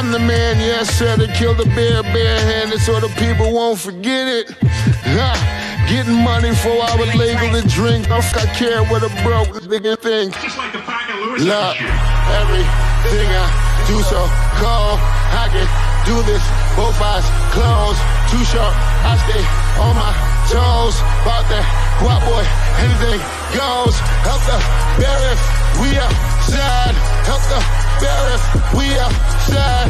I'm the man, yes, sir, that killed the bear barehanded so the people won't forget it. Getting money for I would label the drink. I care what a broke nigga think. Just like the pack of Lewis. Look, everything I do so cold. I can do this, both eyes closed. Too short, I stay on my toes. About that guap boy, anything goes. Help the bear if we outside. Help the bear if we outside.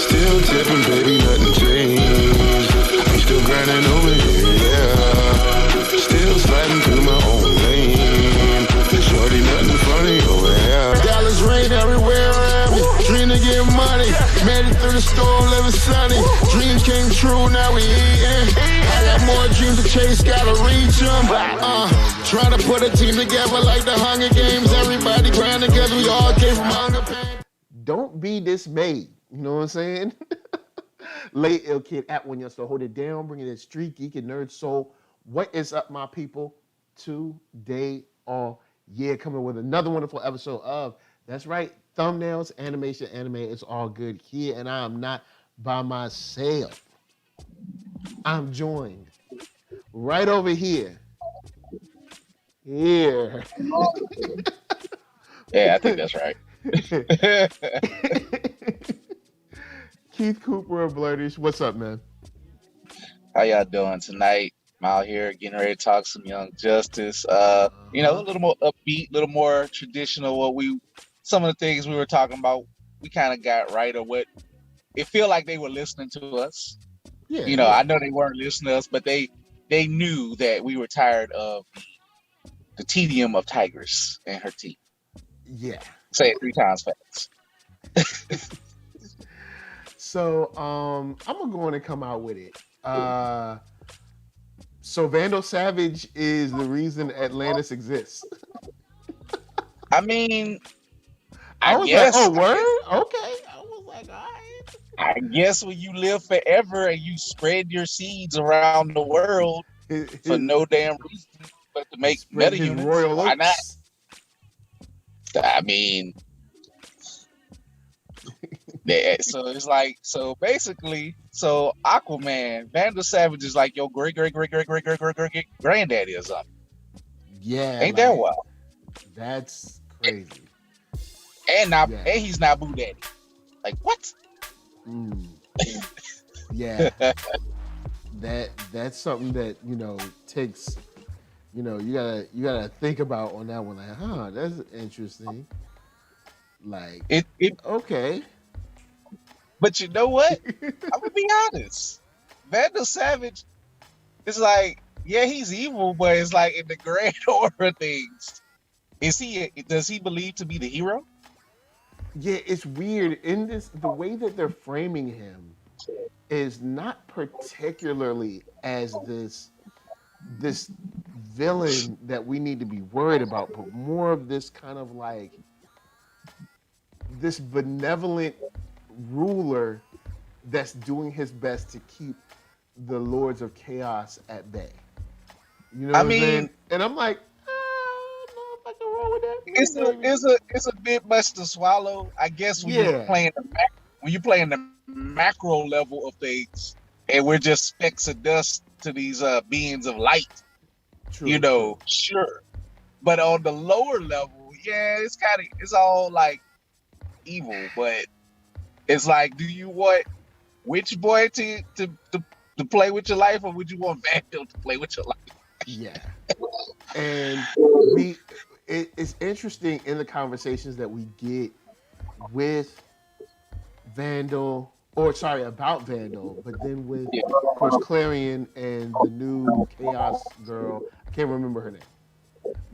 Still tipping, baby, nothing changed. I'm still grinding over here, yeah. Still sliding through my own lane. Shorty, nothing funny over here. Dallas rain everywhere around me. Dream to get money. Made it through the storm, living sunny. Dreams came true, now we eating. I got more dreams to chase, gotta reach them. Trying to put a team together like the Hunger Games. Everybody grinding together, we all came from hunger pain. Don't be dismayed. You know what I'm saying? Late Ill Kid at OneYoungsta. Hold it down. Bring it in StreetGeek and NERDSoul. What is up, my people? Today, all year, coming with another wonderful episode of, that's right, thumbnails, animation, anime. It's all good here, and I am not by myself. I'm joined right over here. Here. Yeah, I think that's right. Keith Cooper of Blerdish. What's up, man? How y'all doing tonight? I'm out here getting ready to talk some Young Justice. You know, a little more upbeat, a little more traditional. Some of the things we were talking about, we kind of got right, or what it feel like they were listening to us. Yeah. You know, I know they weren't listening to us, but they knew that we were tired of the tedium of Tigress and her teeth. Yeah. Say it 3 times fast. So I'm gonna go on and come out with it. So Vandal Savage is the reason Atlantis exists. I mean, I was guess. Like, oh, word? Okay. I was like, all right. I guess when you live forever and you spread your seeds around the world for no damn reason but to make meta units, why not? I mean, yeah, so it's like, so basically, so Aquaman, Vandal Savage is like your great granddaddy or something. Yeah, ain't that wild? That's crazy. And he's not Boo Daddy. Like what? Yeah, that's something that takes. You gotta think about on that one. Like, that's interesting. Like it okay. But you know what? I'm gonna be honest. Vandal Savage is like, yeah, he's evil, but it's like in the grand order of things. Does he believe to be the hero? Yeah, it's weird. In the way that they're framing him is not particularly as this villain that we need to be worried about, but more of this kind of like this benevolent ruler that's doing his best to keep the Lords of Chaos at bay. You know what I'm saying? And I'm like, I don't know if I can roll with that. It's a bit much to swallow. I guess when you're playing the macro level of things, and we're just specks of dust to these beings of light. True. Sure. But on the lower level, yeah, it's all like evil, but it's like, do you want Witch Boy to play with your life, or would you want Vandal to play with your life? Yeah. And it's interesting in the conversations that we get with Vandal, about Vandal, but then with, of course, Clarion and the new Chaos girl. I can't remember her name.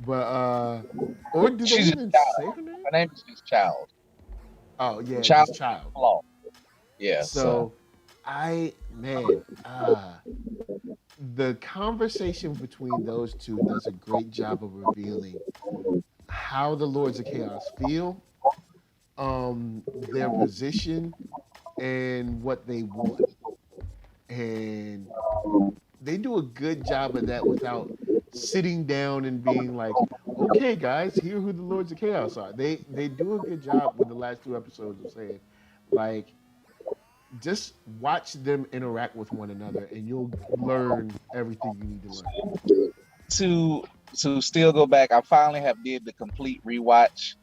But, or do they even say her name? Her name is Child. Oh, yeah, Child. Yeah. So, the conversation between those two does a great job of revealing how the Lords of Chaos feel, their position, and what they want. And they do a good job of that without sitting down and being like, okay, guys, here are who the Lords of Chaos are. They do a good job with the last 2 episodes of saying, Like, just watch them interact with one another, and you'll learn everything you need to learn. To still go back, I finally have did the complete rewatch,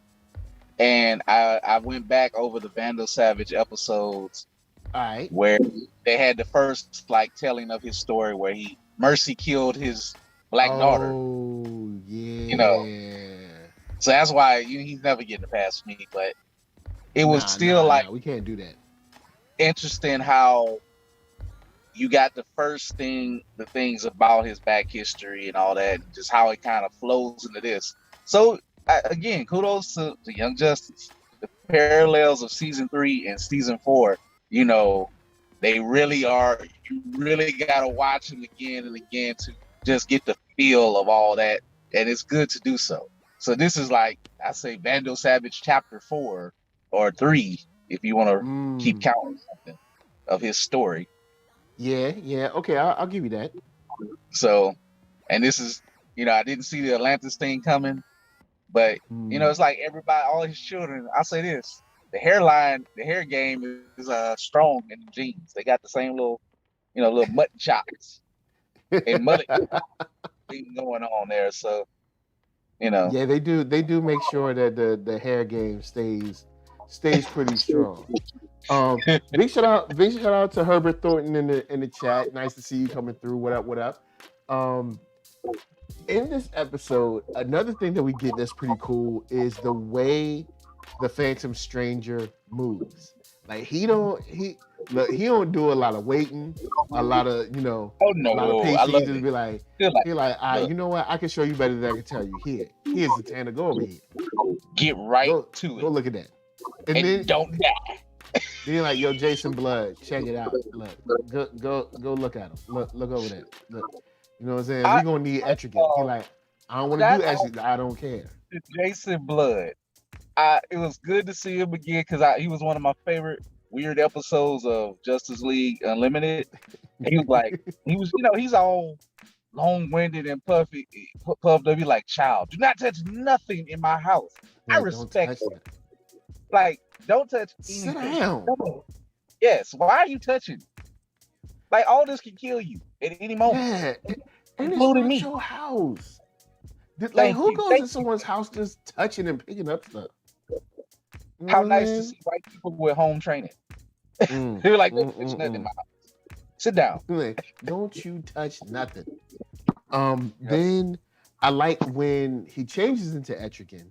and I went back over the Vandal Savage episodes. All right. Where they had the first like telling of his story where he Mercy killed his black daughter. Oh yeah. You know. So that's why he's never getting past me. But it was still we can't do that. Interesting how you got the things about his back history and all that, and just how it kind of flows into this. So again, kudos to Young Justice. The parallels of season 3 and season 4. They really are. You really gotta watch them again and again to just get the feel of all that, and it's good to do so. So this is like I say, Vandal Savage chapter 4 or 3, if you want to keep counting something of his story. Yeah. Okay, I'll give you that. So, and this is, I didn't see the Atlantis thing coming, but it's like everybody, all his children. I'll say this. The hair game is strong in the genes. They got the same little mutton chops and mullet thing going on there. So, Yeah, they do make sure that the hair game stays pretty strong. Big shout out to Herbert Thornton in the chat. Nice to see you coming through. What up? In this episode, another thing that we get that's pretty cool is the way the Phantom Stranger moves. Like he don't do a lot of waiting, a lot of a lot of patience. Just be like, you know what? I can show you better than I can tell you. Here's the Tanner. Go over here. Get right to it. Go look at that. And then don't die. Then like, yo, Jason Blood, check it out. Look, go look at him. Look over there. Look, you know what I'm saying? We're gonna need Etrigan. He like, I don't want to do Etrigan. I don't care. Jason Blood. It was good to see him again because he was one of my favorite weird episodes of Justice League Unlimited. And he was like, he's all long-winded and puffed up. He's like, child, do not touch nothing in my house. I respect it. Like, don't touch anything. Sit down. Yes, why are you touching? Like, all this can kill you at any moment. Yeah, including me. Your house. Like, who goes to someone's house just touching and picking up stuff? How nice to see white people with home training. They're like, don't touch nothing in my house. Sit down. Don't you touch nothing. Then I like when he changes into Etrigan,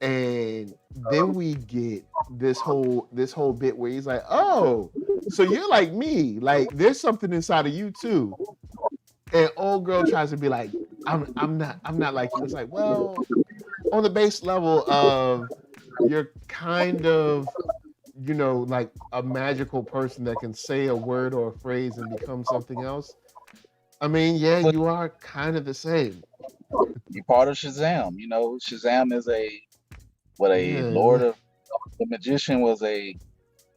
and then we get this whole bit where he's like, oh, so you're like me. Like, there's something inside of you too. And old girl tries to be like, I'm not like you. It's like, well, on the base level of you're kind of, like a magical person that can say a word or a phrase and become something else. I mean, yeah, you are kind of the same. You're part of Shazam. Shazam is Lord of the magician was a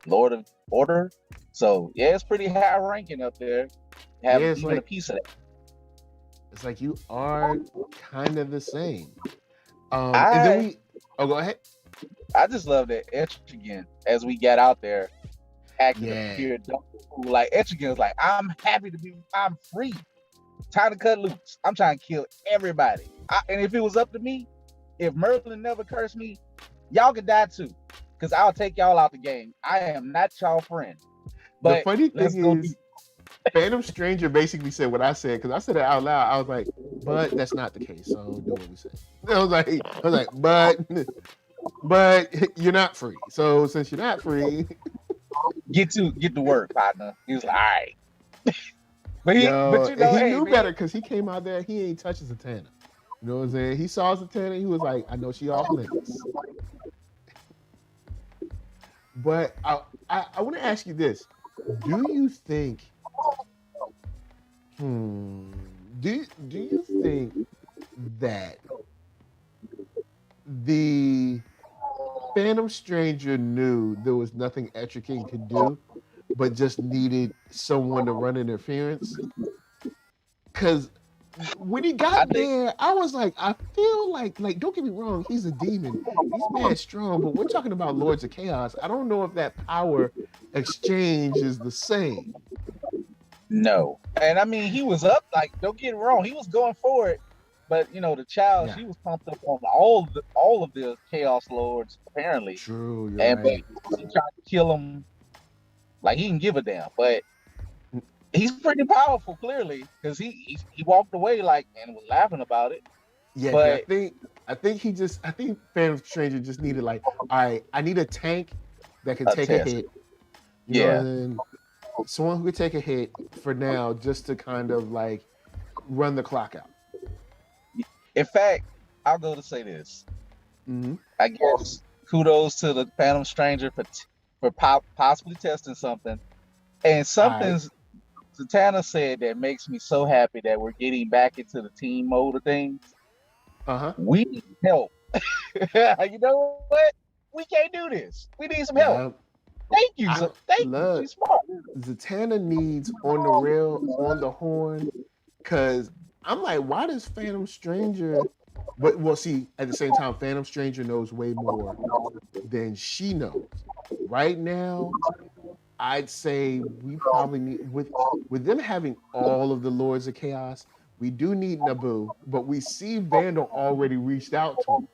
Lord of Order. So yeah, it's pretty high ranking up there. Having a piece of that. It's like you are kind of the same. And then go ahead. I just love that Etrigan, as we got out there, acting a pure dumb fool. Like Etrigan was like, I'm free. Time to cut loose. I'm trying to kill everybody. And if it was up to me, if Merlin never cursed me, y'all could die too. Because I'll take y'all out the game. I am not y'all friend. But the funny thing is, Phantom Stranger basically said what I said, because I said it out loud. I was like, but that's not the case. So do what we said. I was like, but you're not free. So since you're not free, get to work, partner. He was like, all right. but he knew better because he came out there. He ain't touched Zatanna. You know what I'm saying? He saw Zatanna. He was like, I know she off limits. But I want to ask you this: do you think? Do you think that the Phantom Stranger knew there was nothing Etrigan could do, but just needed someone to run interference? Because when he got there, I was like, I feel like don't get me wrong, he's a demon. He's mad strong, but we're talking about Lords of Chaos. I don't know if that power exchange is the same. No. And I mean, he was up, like, don't get it wrong, he was going for it, but you know, the child, she was pumped up on all of the Chaos Lords, apparently. True, you're and right. He tried to kill him like he didn't give a damn, but he's pretty powerful, clearly, because he walked away like and was laughing about it. Yeah, but I think Phantom Stranger just needed like, all right, I need a tank that can take a hit. And someone who could take a hit for now, just to kind of like run the clock out. In fact, I'll go to say this. Mm-hmm. I guess kudos to the Phantom Stranger for possibly testing something, and something's. Zatanna said that makes me so happy that we're getting back into the team mode of things. We need help. You know what? We can't do this. We need some help. Thank you. Thank you. She's smart. Zatanna needs on the rail, on the horn, because I'm like, why does Phantom Stranger? But well, see, at the same time, Phantom Stranger knows way more than she knows. Right now, I'd say we probably need, with them having all of the Lords of Chaos, we do need Naboo, but we see Vandal already reached out to him.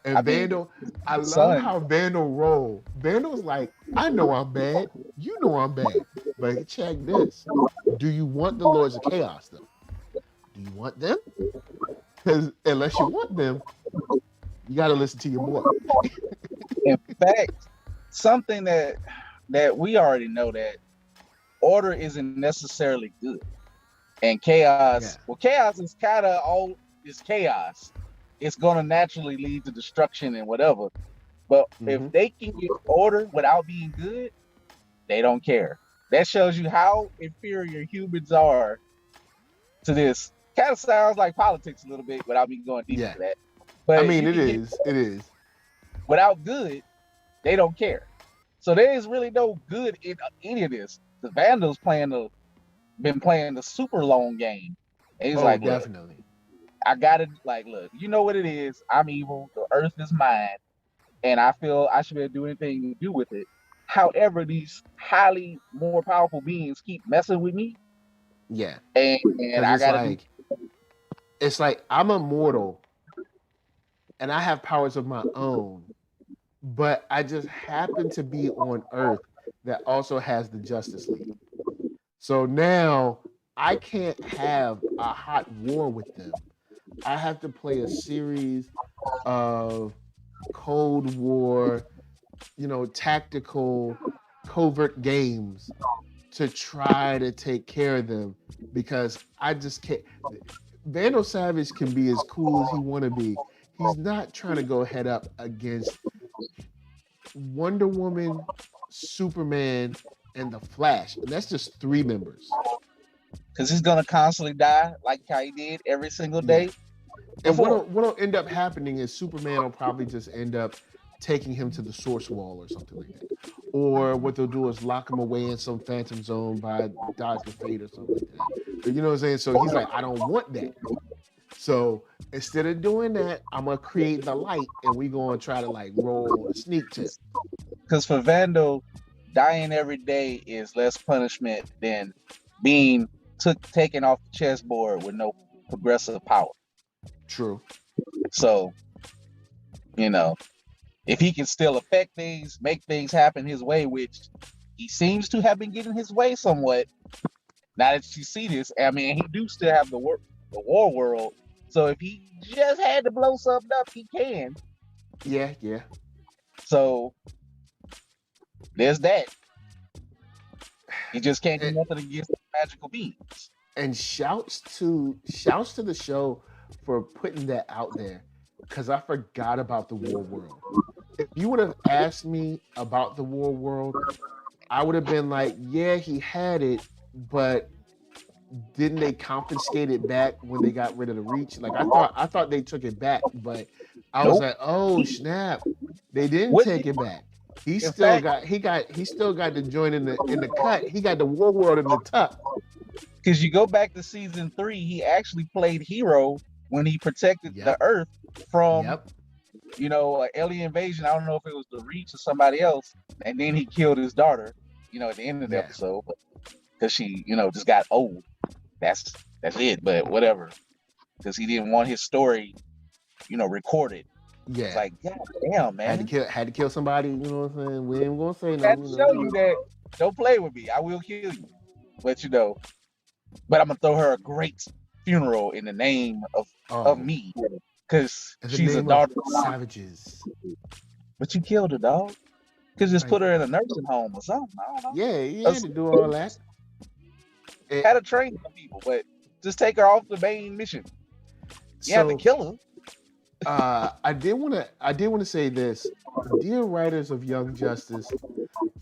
And Vandal, I love how Vandal roll. Vandal's like, I know I'm bad, you know I'm bad, but check this. Do you want the Lords of Chaos though? Do you want them? Because unless you want them, you got to listen to your boy. In fact, something that we already know, that order isn't necessarily good, and chaos. Well, chaos is kind of all is chaos. It's going to naturally lead to destruction and whatever. But if they can get order without being good, they don't care. That shows you how inferior humans are to this. Kind of sounds like politics a little bit without me going deep into that. But I mean, it is. Without good, they don't care. So there is really no good in any of this. The Vandal's been playing the super long game. And he's like, definitely. Look, I gotta look, you know what it is. I'm evil. The earth is mine. And I feel I should be able to do anything to do with it. However, these highly more powerful beings keep messing with me. Yeah. And I gotta it's like I'm immortal and I have powers of my own, but I just happen to be on Earth that also has the Justice League. So now I can't have a hot war with them. I have to play a series of Cold War, tactical, covert games to try to take care of them, because I just can't. Vandal Savage can be as cool as he want to be. He's not trying to go head up against Wonder Woman, Superman, and the Flash, and that's just 3 members. Because he's gonna constantly die, like how he did every single day. And what'll end up happening is Superman will probably just end up taking him to the Source Wall or something like that. Or what they'll do is lock him away in some phantom zone by Dr. Fate or something like that. But you know what I'm saying? So he's like, I don't want that. So instead of doing that, I'm gonna create the light and we're gonna try to roll a sneak tip. Because for Vandal, dying every day is less punishment than being taken off the chessboard with no progressive power. True. So, if he can still affect things, make things happen his way, which he seems to have been getting his way somewhat. Now that you see this, I mean, he do still have the war world. So if he just had to blow something up, he can. Yeah. So there's that. He just can't do nothing against magical beings. And shouts to the show for putting that out there, because I forgot about the war world. If you would have asked me about the war world, I would have been like, yeah, he had it, but didn't they confiscate it back when they got rid of the Reach? I thought they took it back, but I was like, oh snap, they didn't take it back. He still got the joint in the cut. He got the war world in the tuck. Because you go back to season 3, he actually played hero when he protected the Earth from, an alien invasion. I don't know if it was the Reach or somebody else, and then he killed his daughter. At the end of the episode, because she, just got old. That's it. But whatever, because he didn't want his story, recorded. Yeah, it's like, God damn, man, had to kill somebody. You know what I'm saying? We ain't gonna say no. Show you that. Don't play with me. I will kill you. But but I'm gonna throw her a great funeral in the name of me, because she's a daughter of savages. But you killed her, dog. Could just put her in a nursing home or something. I don't know. Yeah, you had to do all that. Had to train some people, but just take her off the main mission. You have to kill her. I did want to say this, dear writers of Young Justice.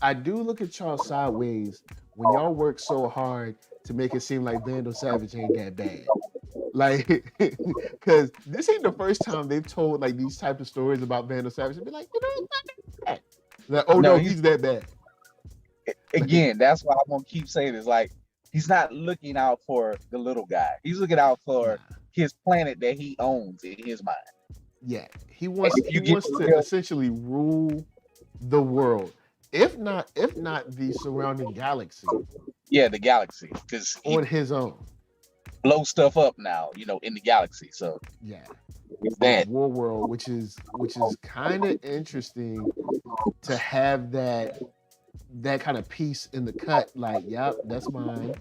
I do look at y'all sideways when y'all work so hard to make it seem like Vandal Savage ain't that bad. Like, because this ain't the first time they've told like these type of stories about Vandal Savage and be like, it's not that bad. Like, oh no, he's that bad. Again, that's why I'm gonna keep saying this. Like, he's not looking out for the little guy. He's looking out for his planet that he owns in his mind. Yeah, he wants to essentially rule the world, if not the surrounding galaxy. Yeah, the galaxy, because on his own. Blow stuff up now, in the galaxy. So it's that war world, which is kind of interesting to have that kind of piece in the cut. Like, yep, that's mine.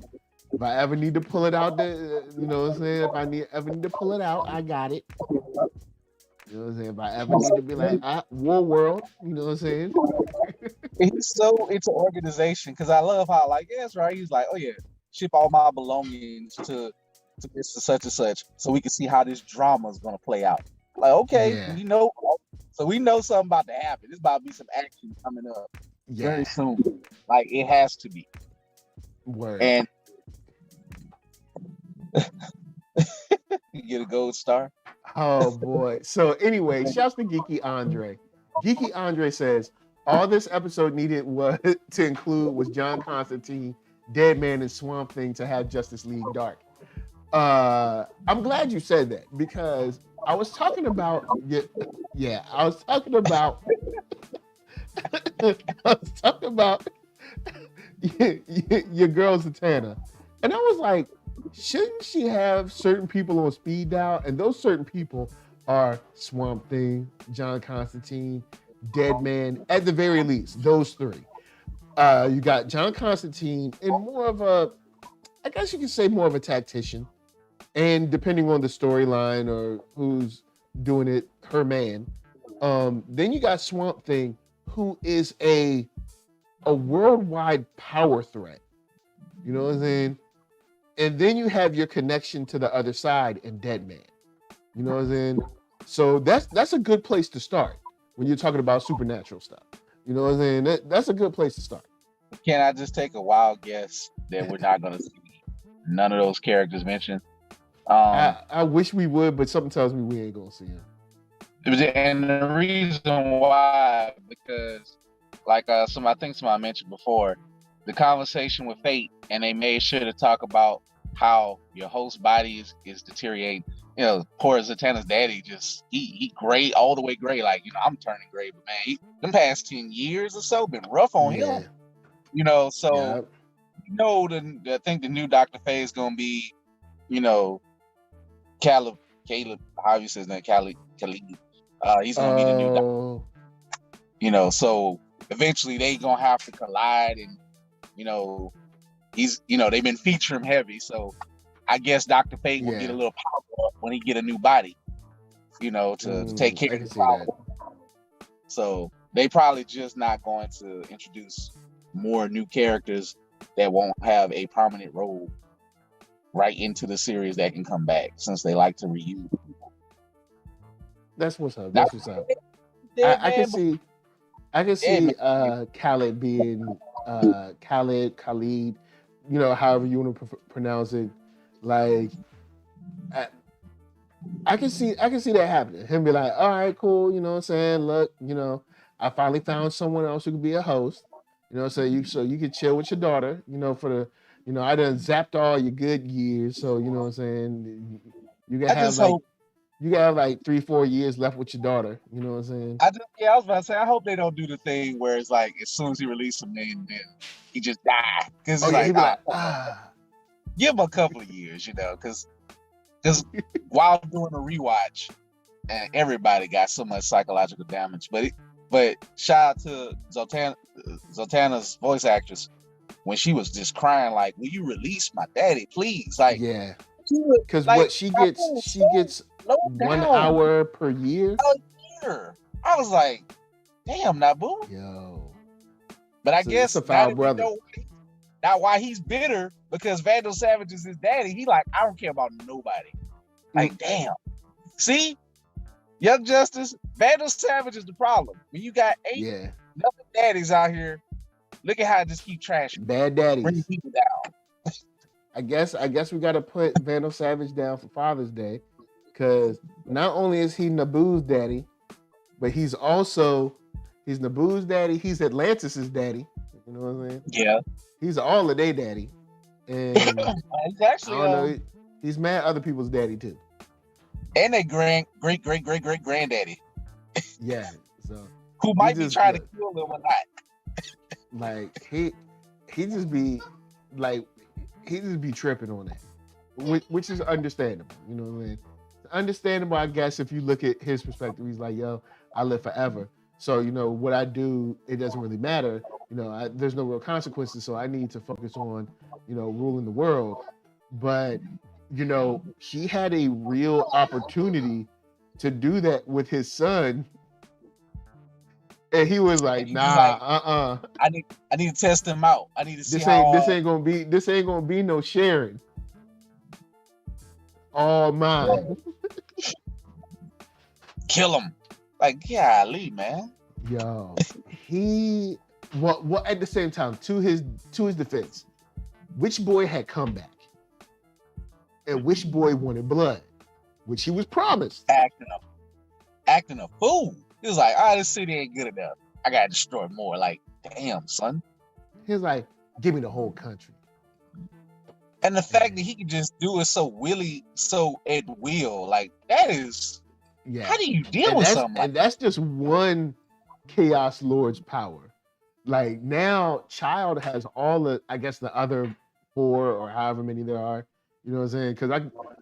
If I ever need to pull it out, you know what I'm saying? If I ever need to pull it out, I got it. You know what I'm saying? If I ever need to be like, war world, you know what I'm saying? He's so into organization, because I love how, like, that's right. He's like, oh yeah, ship all my belongings to this to such and such, so we can see how this drama is gonna play out. Like, okay, so we know something about to happen. There's about to be some action coming up very soon. Like, it has to be. Word. And you get a gold star. Oh boy. So anyway, shouts to Geeky Andre. Geeky Andre says all this episode needed to include was John Constantine, Deadman, and Swamp Thing to have Justice League Dark. I'm glad you said that, because I was talking about your girl Zatanna, and I was like, shouldn't she have certain people on speed dial? And those certain people are Swamp Thing, John Constantine, Deadman, at the very least, those three. You got John Constantine in more of a, I guess you could say more of a tactician. And depending on the storyline or who's doing it, her man. Then you got Swamp Thing, who is a worldwide power threat. You know what I'm saying? And then you have your connection to the other side in Deadman. You know what I'm saying? So that's a good place to start when you're talking about supernatural stuff. You know what I'm saying? That's a good place to start. Can I just take a wild guess that we're not going to see none of those characters mentioned? I wish we would, but something tells me we ain't going to see him. And the reason why, because like I think somebody mentioned before, the conversation with Fate, and they made sure to talk about how your host body is deteriorating. Poor Zatanna's daddy, just he gray, all the way gray. Like, I'm turning gray, but man, them past 10 years or so been rough on him. So I think the new Dr. Faye is gonna be, Caleb, how you say his name, Khalid. He's gonna be the new Doctor. So eventually they gonna have to collide, and he's they've been featuring him heavy, so I guess Dr. Fate will get a little power up when he get a new body, to take care of his power. So they probably just not going to introduce more new characters that won't have a prominent role right into the series that can come back, since they like to reuse people. That's what's up. I can see Khalid being Khalid, however you want to pronounce it. Like, I can see that happening. Him be like, all right, cool. You know what I'm saying? Look, I finally found someone else who could be a host. So you can chill with your daughter. For the You know, I done zapped all your good years, so you know what I'm saying. You can I have just like hope. you can have like 3-4 years left with your daughter. You know what I'm saying? I was about to say, I hope they don't do the thing where it's like as soon as he releases him, then he just die. Because Oh it's yeah, like, he'd be like, come on, give him a couple of years, you know, because while doing a rewatch, and everybody got so much psychological damage. But shout out to Zoltana's voice actress when she was just crying like, "Will you release my daddy, please?" Like, yeah, dude, because like, what she gets slow 1 down hour per year. a year. I was like, damn, Nabu. Yo, But I it's guess a now foul that we brother. know now why he's bitter because Vandal Savage is his daddy, he like, I don't care about nobody. Like, damn. See? Young Justice, Vandal Savage is the problem. When you got 8 nothing daddies out here, look at how I just keep trashing. Bad Bring daddies. people down. I guess we gotta put Vandal Savage down for Father's Day, because not only is he Naboo's daddy, but he's Naboo's daddy. He's Atlantis's daddy. You know what I'm saying? Yeah. He's all of their daddy, and he's actually, I don't know. He's mad other people's daddy too. And a great granddaddy. Yeah. So who might be trying to kill him or not. Like he just be tripping on that, which is understandable. You know what I mean? Understandable, I guess, if you look at his perspective. He's like, yo, I live forever. So, you know, what I do, it doesn't really matter. You know, there's no real consequences. So I need to focus on, you know, ruling the world. But, you know, he had a real opportunity to do that with his son. And he was like, nah, I need to test him out. I need to see this ain't gonna be no sharing. All mine. Kill him. Like, golly, man. Yo, what at the same time, to his defense, which boy had come back? And which boy wanted blood? Which he was promised. Acting a fool. He was like, this city ain't good enough. I gotta destroy more. Like, damn, son. He was like, give me the whole country. And the fact that he can just do it so at will, like, that is, how do you deal with something like that? And that's just one Chaos Lord's power. Like, now, Child has all the, I guess, the other 4 or however many there are. You know what I'm saying? Because I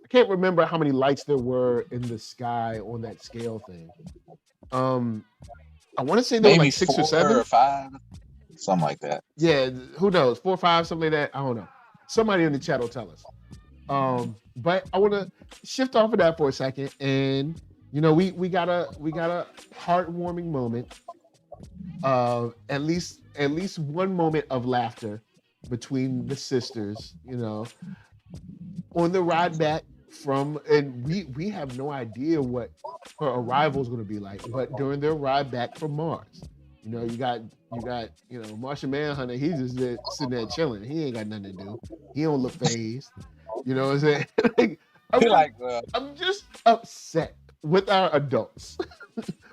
can't remember how many lights there were in the sky on that scale thing. I want to say there were like 6 or 7 or 5, something like that. Yeah, who knows? 4 or 5, something like that. I don't know. Somebody in the chat will tell us. But I want to shift off of that for a second, and you know, we got a heartwarming moment. At least one moment of laughter between the sisters. You know, on the ride back from, and we have no idea what her arrival is going to be like, but during their ride back from Mars, you know, you got you know, Martian Manhunter. He's just sitting there chilling. He ain't got nothing to do. He don't look phased. You know what I'm saying? I'm just upset with our adults.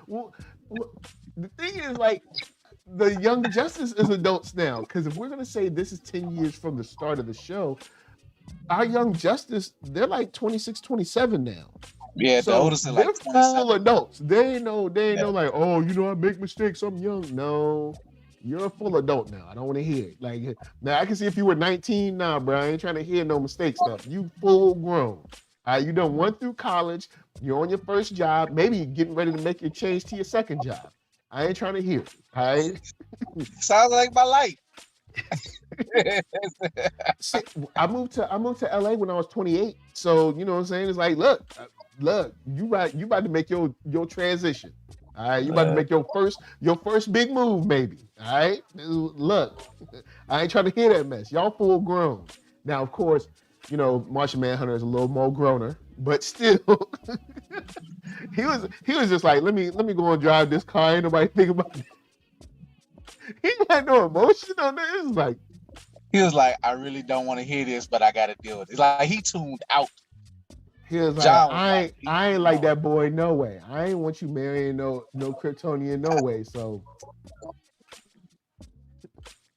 Well, the thing is, like, the Young Justice is adults now, because if we're gonna say this is 10 years from the start of the show, our Young Justice, they're like 26, 27 now. Yeah, so the oldest are like 27. They're full adults. They ain't no like, oh, you know, I make mistakes, I'm young. No, you're a full adult now. I don't want to hear it. Like, now I can see if you were 19, nah, bro, I ain't trying to hear no mistake stuff. You full grown. You done went through college, you're on your first job, maybe getting ready to make your change to your second job. I ain't trying to hear it. All right? Sounds like my life. See, I moved to LA when I was 28. So, you know what I'm saying? It's like, look, you about to make your transition. All right, you about to make your first big move, maybe. All right, look, I ain't trying to hear that mess. Y'all full grown. Now, of course, you know, Martian Manhunter is a little more growner, but still, he was just like, let me go and drive this car. Ain't nobody think about it. He had no emotion on this. It's like, he was like, I really don't want to hear this, but I got to deal with it. It's like he tuned out. He was like, I ain't like that boy, no way. I ain't want you marrying no Kryptonian, no way. So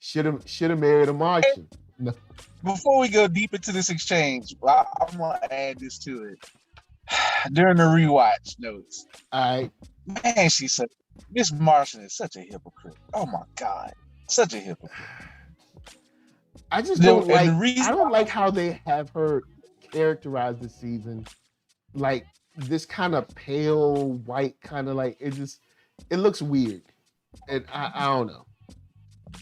should have married a Martian. No. before we go deep into this exchange, I'm gonna add this to it. During the rewatch notes, man, she said Miss Martian is such a hypocrite. Oh my God, such a hypocrite. I just don't like. I don't like how they have her characterized this season, like this kind of pale white, kind of like it looks weird, and I don't know.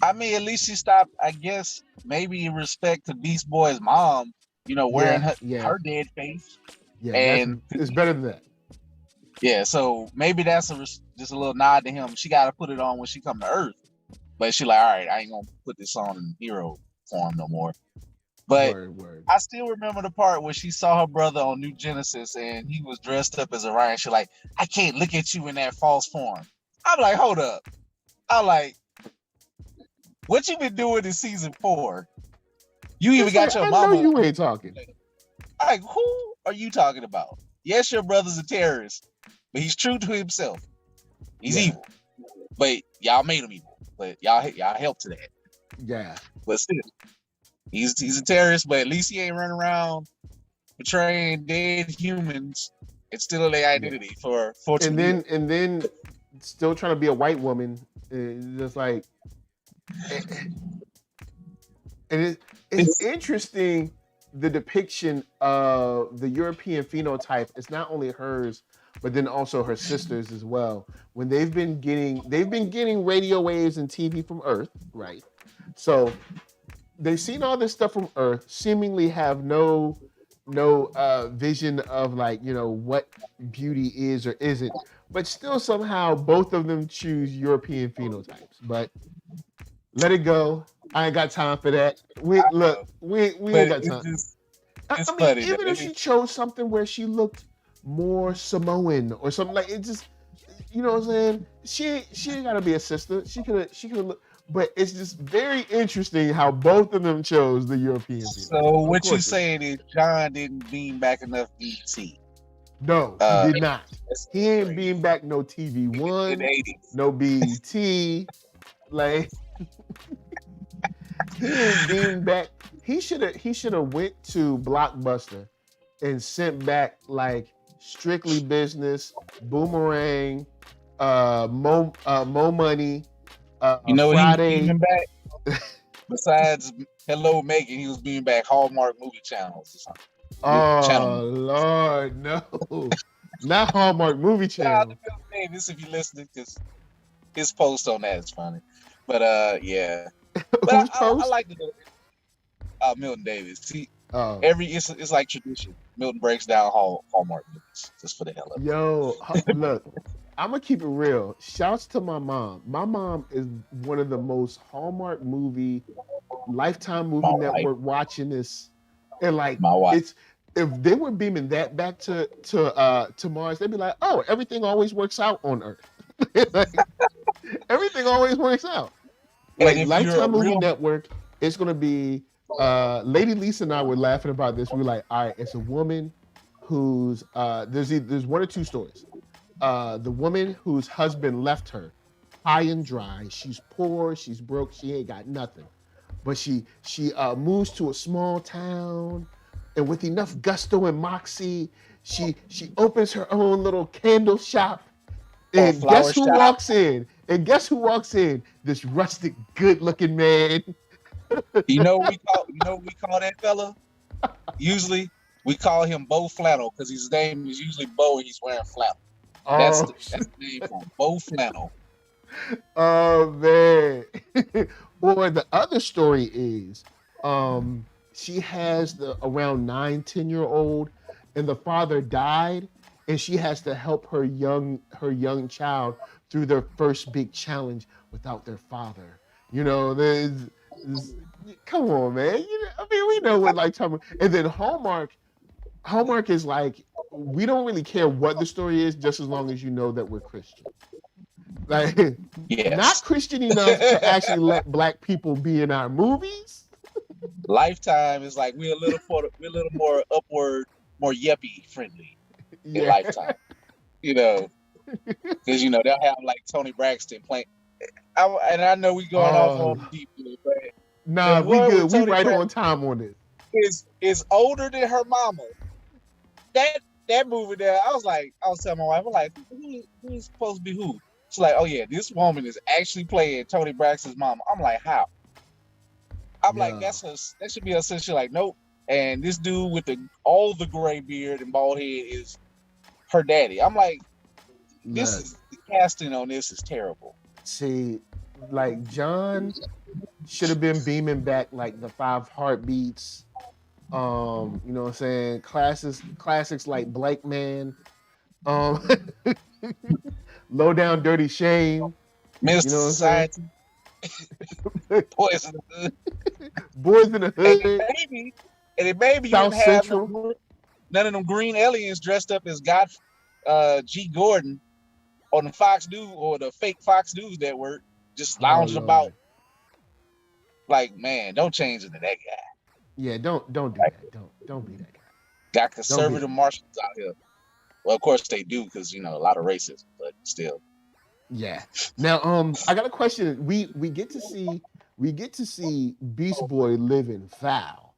I mean, at least she stopped. I guess maybe in respect to Beast Boy's mom, wearing her dead face. Yeah, and it's better than that. Yeah, so maybe that's just a little nod to him. She got to put it on when she come to Earth, but she like, all right, I ain't gonna put this on in hero form no more. But word. I still remember the part where she saw her brother on New Genesis and he was dressed up as Orion. She like, I can't look at you in that false form. I'm like, hold up. I'm like, what you been doing in season 4? You even got your mama. I know you ain't talking. Like, who are you talking about? Yes, your brother's a terrorist, but he's true to himself. He's evil, but y'all made him evil. But y'all helped to that. Yeah. But still, he's a terrorist. But at least he ain't running around betraying dead humans and stealing their identity for 14 years. And then still trying to be a white woman, just like. And it's interesting, the depiction of the European phenotype. It's not only hers, but then also her sisters as well. When they've been getting radio waves and TV from Earth, right? So they've seen all this stuff from Earth, seemingly have no vision of like, what beauty is or isn't, but still somehow both of them choose European phenotypes. But let it go. I ain't got time for that. We ain't got time. It's funny. Even if she chose something where she looked more Samoan or something, like it just, you know what I'm saying? She ain't gotta be a sister. She could look, but it's just very interesting how both of them chose the European people. So what you saying is John didn't beam back enough BT? No, he did not. He ain't beam back no TV1, no BET, like. He ain't being back. He should have went to Blockbuster and sent back like Strictly Business, Boomerang, Mo Money. You know Friday. What he was being back? Besides Hello Megan, he was being back Hallmark movie channels or something. Oh Lord, no, not Hallmark movie channel. Davis, if you listening, because his post on that is funny. But yeah. But I like the Milton Davis. See, it's like tradition. Milton breaks down Hallmark movies just for the hell of it. Yo, look, I'm gonna keep it real. Shouts to my mom. My mom is one of the most Hallmark Lifetime movie network watching this, and like it's if they were beaming that back to Mars, they'd be like, oh, everything always works out on Earth. Like, everything always works out. Like Lifetime Movie Network, it's gonna be Lady Lisa and I were laughing about this. We were like, all right, it's a woman who's there's one or two stories. The woman whose husband left her high and dry. She's poor, she's broke, she ain't got nothing. But she moves to a small town, and with enough gusto and moxie, she opens her own little candle shop. And guess who walks in? This rustic, good-looking man. You know what we call that fella? Usually, we call him Bo Flannel because his name is usually Bo and he's wearing flannel. That's the name for him, Bo Flannel. Oh, man. Or the other story is, she has around 9-10-year-old, and the father died, and she has to help her young child through their first big challenge without their father. Come on, man. We know what Lifetime. And then Hallmark is like, we don't really care what the story is, just as long as you know that we're Christian. Like, not Christian enough to actually let Black people be in our movies. Lifetime is like we're a little more upward, more yuppie friendly in Lifetime. Because they'll have like Tony Braxton playing. I know we going off on deep, but Nah, we good. We right on time on this. Is older than her mama. That movie there, I was telling my wife, I'm like, who's supposed to be who? She's like, oh yeah, this woman is actually playing Tony Braxton's mama. I'm like, how? I'm like, that should be her sister. She's like, nope. And this dude with all the gray beard and bald head is her daddy. I'm like, the casting on this is terrible. See, like John should have been beaming back like the 5 Heartbeats. You know what I'm saying? Classics like Blake Man, Low Down Dirty Shame, Mr. You know Society, Boys in the Hood, Boys in the Hood, and maybe South you have Central. None of them green aliens dressed up as G. Gordon on the Fox News or the fake Fox News network, just lounging about. Like, man, don't change into that guy. Yeah, don't do that. Don't be that guy. Got conservative Martians out here. Well, of course they do, because a lot of racism, but still. Yeah. Now, I got a question. We get to see Beast Boy living foul.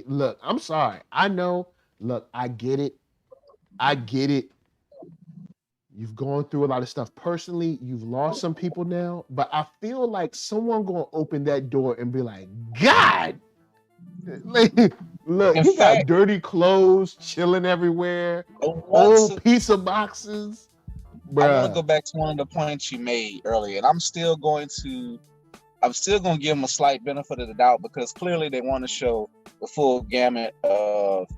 Look, I'm sorry. I know. Look, I get it. You've gone through a lot of stuff personally. You've lost some people now, but I feel like someone gonna open that door and be like, God. Look, he got dirty clothes chilling everywhere, old pizza boxes. Bruh. I want to go back to one of the points you made earlier, and I'm still going to give him a slight benefit of the doubt, because clearly they want to show the full gamut of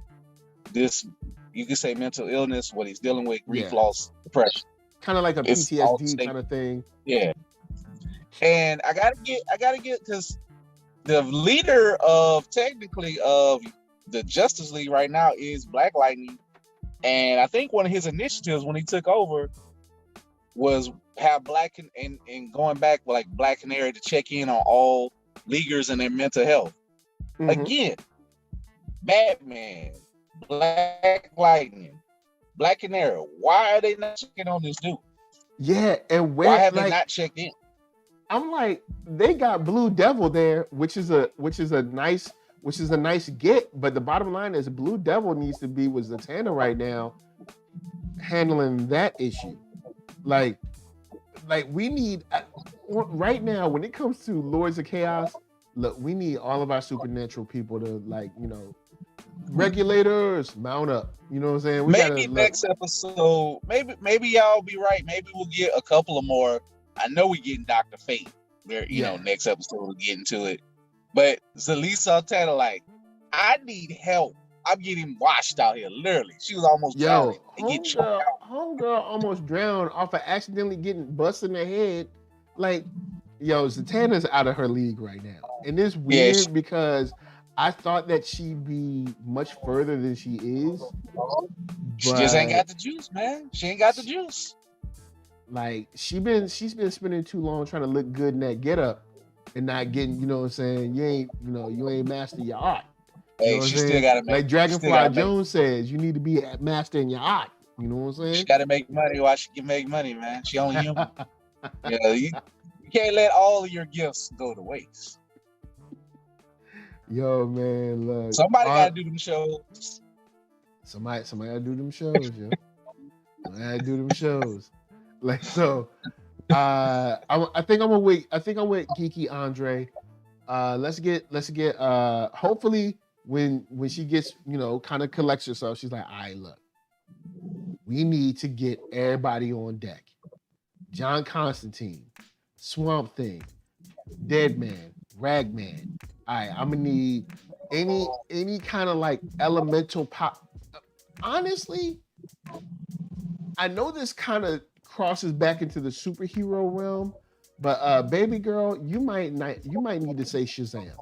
this. You could say mental illness, what he's dealing with, grief, loss, depression, kind of like a PTSD kind of thing. Yeah, and I gotta get because the leader of the Justice League right now is Black Lightning, and I think one of his initiatives when he took over was have and going back with like Black Canary to check in on all leaguers and their mental health. Mm-hmm. Again, Batman, Black Lightning, Black Canary. Why are they not checking on this dude? Yeah, and why have they not checked in? I'm like, they got Blue Devil there, which is a nice get, but the bottom line is Blue Devil needs to be with Zatanna right now, handling that issue. Like we need right now when it comes to Lords of Chaos. Look, we need all of our supernatural people to regulators mount up. You know what I'm saying? Next episode, maybe y'all be right. Maybe we'll get a couple of more. I know we're getting Dr. Fate. Next episode we'll get into it. But Zalisa Santana, I need help. I'm getting washed out here. Literally, she was almost drowning. Homegirl almost drowned off of accidentally getting busted in the head. Zatanna's out of her league right now, and it's weird because I thought that she'd be much further than she is. She just ain't got the juice, man. She ain't got the juice. She's been spending too long trying to look good in that getup and not getting, you ain't master your art. Hey, she still gotta make. Like Dragonfly Jones says, you need to be mastering your art. You know what I'm saying? She gotta make money while she can make money, man. She only human. You can't let all of your gifts go to waste. Yo, man, look. Somebody gotta do them shows. Somebody gotta do them shows, yo. Somebody gotta do them shows. I think I'm with Geeky Andre. Let's get hopefully when she gets, kind of collects herself, she's like, all right, look, we need to get everybody on deck. John Constantine, Swamp Thing, Deadman, Ragman. All right, I'm gonna need any kind of elemental pop. Honestly, I know this kind of crosses back into the superhero realm, but baby girl, you might need to say Shazam.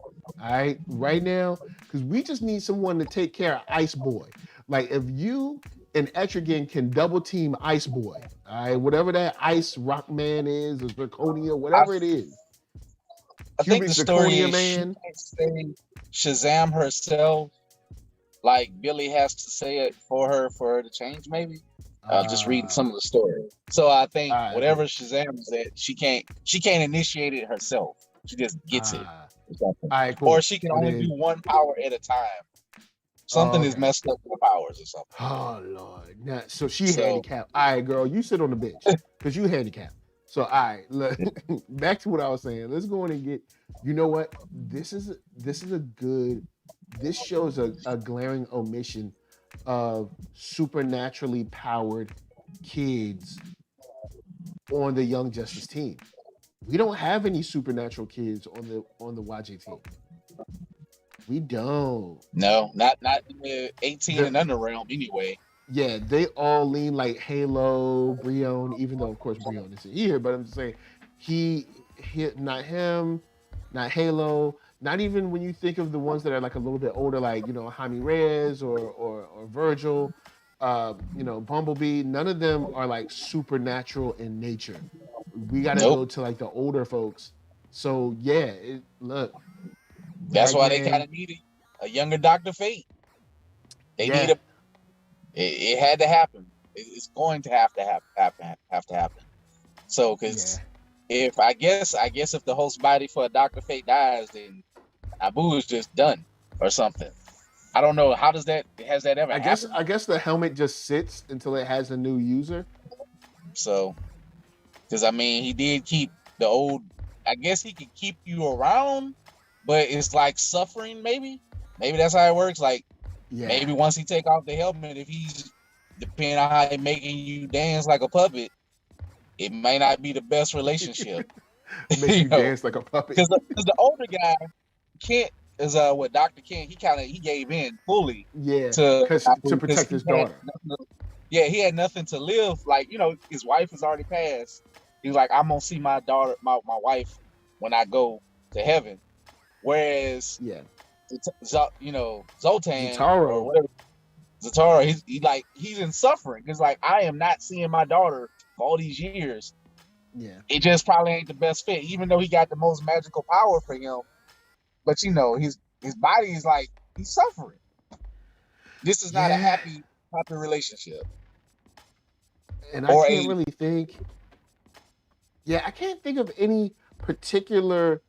All right, right now, because we just need someone to take care of Ice Boy. If you and Etrigan can double team Ice Boy, all right, whatever that Ice Rock Man is, or Zirconia, whatever it is. I think the story is man. She can't say Shazam herself. Billy has to say it for her to change, maybe. Just reading some of the story. So I think whatever Shazam is at, she can't initiate it herself. She just gets it. All right, cool. Or she can only do one power at a time. Something is messed up with the powers or something. Oh Lord! Now, so she handicapped. All right, girl, you sit on the bench because you handicapped. So all right, look, back to what I was saying. Let's go in and get. You know what? This is a good. This shows a glaring omission of supernaturally powered kids on the Young Justice team. We don't have any supernatural kids on the YJ team. We don't. No, not in the 18 and under realm anyway. Yeah, they all lean like Halo, Brion, even though of course Brion isn't here, but I'm just saying he not him, not Halo, not even when you think of the ones that are like a little bit older, like Jaime Reyes or Virgil, Bumblebee, none of them are like supernatural in nature. We gotta go to like the older folks. So yeah, look. That's why they kind of needed a younger Dr. Fate. They need it had to happen. It's going to have to happen. So, because if I guess if the host body for a Dr. Fate dies, then Abu is just done or something. I don't know. Has that ever happened? I guess the helmet just sits until it has a new user. So, because I mean, he did keep the old. I guess he could keep you around, but it's like suffering. Maybe that's how it works. Like. Yeah. Maybe once he take off the helmet, if he's depending on how they making you dance like a puppet, it may not be the best relationship. Make you dance like a puppet. Because the older guy Kent is what Dr. Kent, he gave in fully. Yeah. To protect his daughter. He had nothing to live. Like, his wife has already passed. He was like, I'm gonna see my daughter, my wife when I go to heaven. Whereas Zoltan Zatara. or whatever, Zatara, he's in suffering. It's like, I am not seeing my daughter for all these years. Yeah, it just probably ain't the best fit, even though he got the most magical power for him. But his body is like, he's suffering. This is not a happy relationship. And I can't really think. Yeah, I can't think of any particular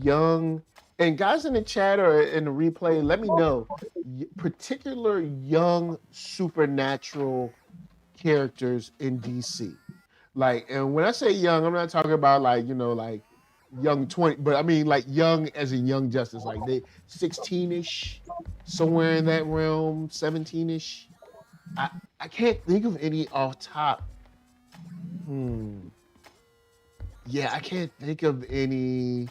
young. And guys in the chat or in the replay, let me know particular young supernatural characters in DC. Like, and when I say young, I'm not talking about like young 20, but I mean like young as in Young Justice, like they 16-ish, somewhere in that realm, 17-ish. I can't think of any off top. Yeah, I can't think of any.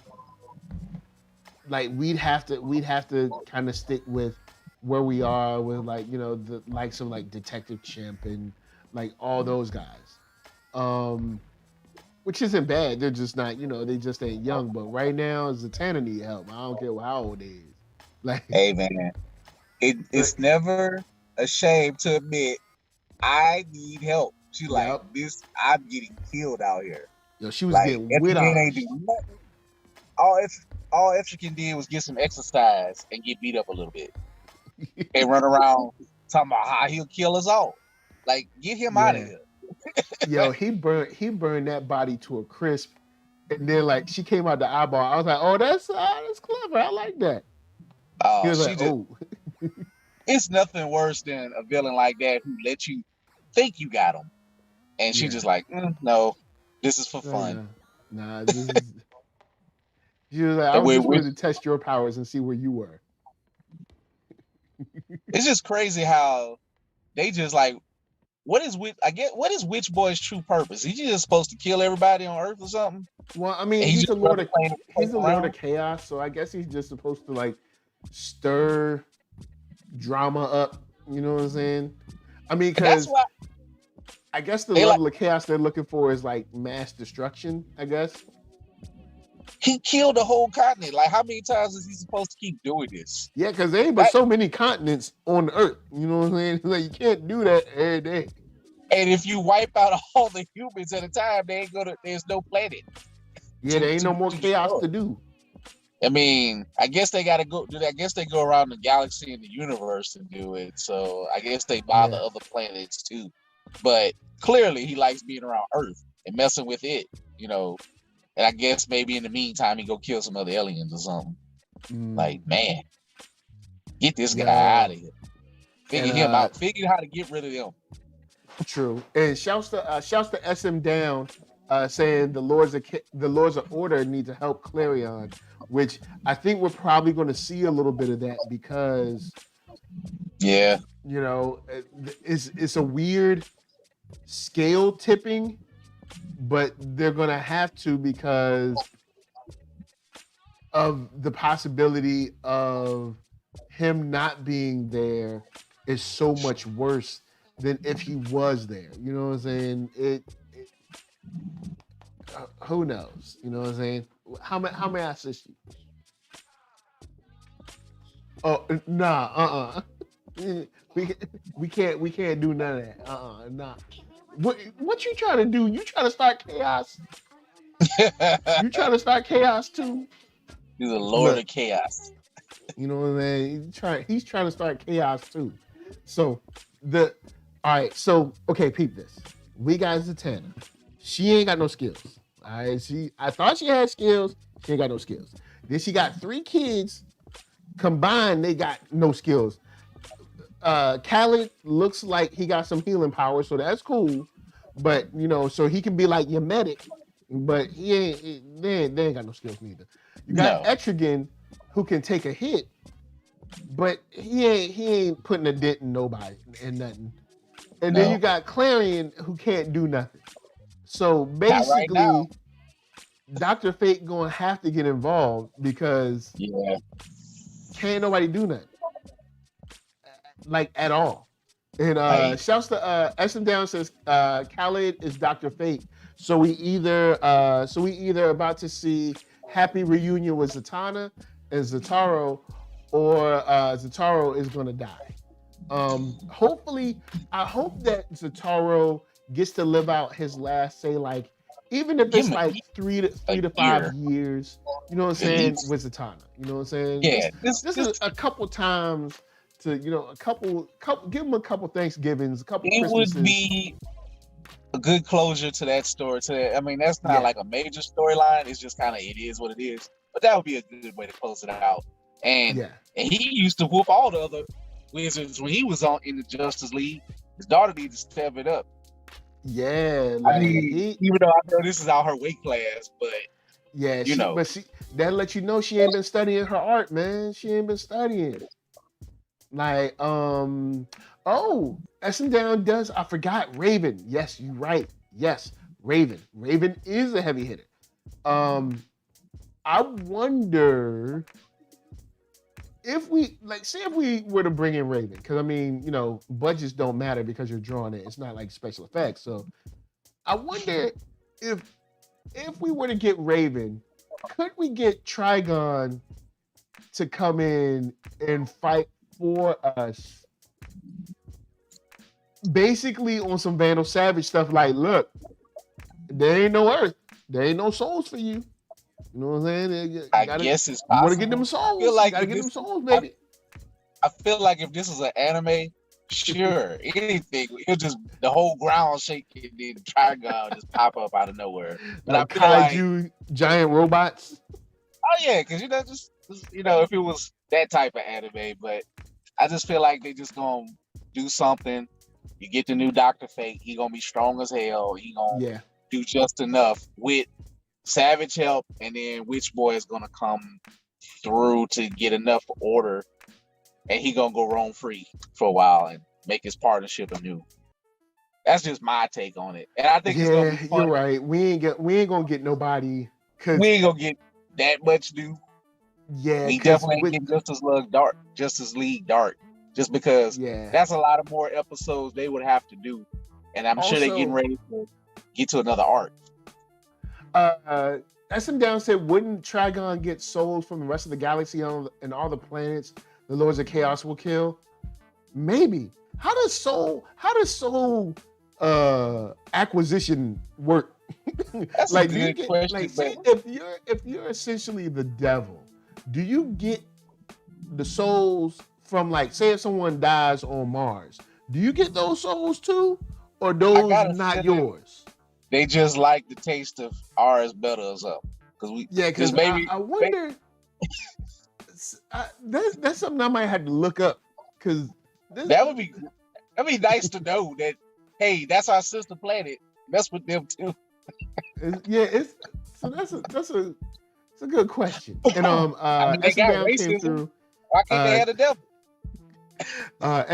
Like we'd have to kind of stick with where we are with like the likes of like Detective Chimp and like all those guys, which isn't bad. They're just not they just ain't young. But right now Zatanna need help. I don't care how old they is. Like, hey man, it's never a shame to admit I need help. She like this. I'm getting killed out here. Yo, she was getting wit out. All Etrigan did was get some exercise and get beat up a little bit. And run around talking about how he'll kill us all. Like, get him out of here. Yo, he burned that body to a crisp. And then like she came out the eyeball. I was like, oh, that's clever. I like that. He was like, it's nothing worse than a villain like that who let you think you got him. And she just like, no, this is for fun. Nah, this is... She was like, I was just going to test your powers and see where you were. It's just crazy how they just like, what is Witch Boy's true purpose? Is he just supposed to kill everybody on Earth or something? Well, I mean, he's the Lord of Chaos, so I guess he's just supposed to like stir drama up. You know what I'm saying? I mean, because I guess the level of chaos they're looking for is like mass destruction, I guess. He killed the whole continent. Like, how many times is he supposed to keep doing this? Yeah, because there ain't but so many continents on Earth. You know what I'm saying? Like, you can't do that every day. And if you wipe out all the humans at a time, there's no planet. Yeah, there ain't no more chaos to do. I mean, I guess they got to go. I guess they go around the galaxy and the universe to do it. So I guess they bother other planets too. But clearly, he likes being around Earth and messing with it. And I guess maybe in the meantime, he go kill some other aliens or something. Like, man, get this guy out of here. Figure him out. Figure how to get rid of him. True. And shouts to SM Down, saying the Lords of Order need to help Clarion, which I think we're probably going to see a little bit of that because, yeah, you know, it's a weird scale tipping, but they're going to have to because of the possibility of him not being there is so much worse than if he was there. You know what I'm saying? Who knows? You know what I'm saying? How may I assist you? Oh, nah, we can't do none of that. Nah. What you trying to do? You trying to start chaos? You trying to start chaos too? He's a lord of chaos. You know what I'm saying? He's trying to start chaos too. So all right. So okay, peep this. We got Zatanna. She ain't got no skills. All right. I thought she had skills. She ain't got no skills. Then she got 3 kids. Combined, they got no skills. Khaled looks like he got some healing power, so that's cool. But you know, so he can be like your medic, but they ain't got no skills neither. You got Etrigan, who can take a hit, but he ain't putting a dent in nobody and nothing. And then you got Clarion, who can't do nothing. So basically, right, Dr. Fate gonna have to get involved because can't nobody do nothing, like at all. And shouts to SM Down says Khaled is Dr. Fate. So we either about to see happy reunion with Zatanna and Zataro, or Zataro is gonna die. Hopefully, I hope that Zataro gets to live out his last, say, like, even if it's like 3 to 5 years, you know what I'm saying, with Zatanna. You know what I'm saying? Yeah. This is a couple times to, you know, give him a couple Thanksgivings, a couple Christmases. It would be a good closure to that story. I mean, that's not like a major storyline. It's just kind of, it is what it is. But that would be a good way to close it out. And he used to whoop all the other wizards when he was in the Justice League. His daughter needs to step it up. Yeah, like, I mean, even though I know this is out her weight class, but you know, but that let you know she ain't been studying her art, man. She ain't been studying. Like, SM Down does. I forgot Raven. Yes, you're right. Yes, Raven. Raven is a heavy hitter. I wonder if we were to bring in Raven, because I mean, you know, budgets don't matter because you're drawing it. It's not like special effects. So I wonder if we were to get Raven, could we get Trigon to come in and fight for us? Basically on some Vandal Savage stuff, like, look, there ain't no earth. There ain't no souls for you. You know what I'm saying? I guess it's possible. You want to get them souls. I feel like you gotta get them souls, baby. I feel like if this is an anime, sure, anything, it'll just, the whole ground shake and then Trigon just pop up out of nowhere. But like kaiju giant robots. Oh yeah, because you know, just you know, if it was that type of anime, but I just feel like they just gonna do something. You get the new Dr. Fate, he gonna be strong as hell. He gonna do just enough with Savage help, and then Witch Boy is gonna come through to get enough order, and he gonna go roam free for a while and make his partnership anew. That's just my take on it, and I think it's gonna be fun. You're right. We ain't gonna get nobody. We ain't gonna get that much new. Yeah, we definitely ain't get Justice League Dark, just because that's a lot of more episodes they would have to do, and I'm sure they're getting ready to get to another arc. SM Down said, wouldn't Trigon get souls from the rest of the galaxy and all the planets the Lords of Chaos will kill? Maybe. How does soul acquisition work? That's like, a good question. Like, say, if you're essentially the devil, do you get the souls from, like, say if someone dies on Mars, do you get those souls too, or those not yours? They just like the taste of ours better or something. Because maybe I wonder. That's something I might have to look up because that'd be nice to know that. Hey, that's our sister planet. Mess with them too. It's a good question. And they SM got Down racism. came through. Why can't they have the devil?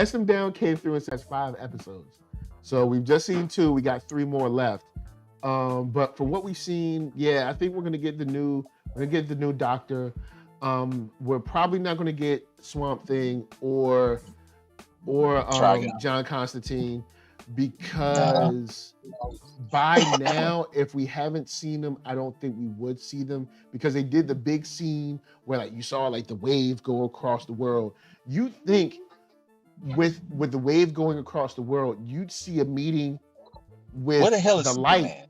SM Down came through and says 5 episodes. So we've just seen 2. We got 3 more left. But for what we've seen, I think we're gonna get the new Doctor. We're probably not gonna get Swamp Thing or John Constantine, because by now, if we haven't seen them, I don't think we would see them, because they did the big scene where like you saw like the wave go across the world. You'd think with the wave going across the world, you'd see a meeting with what the hell is the light.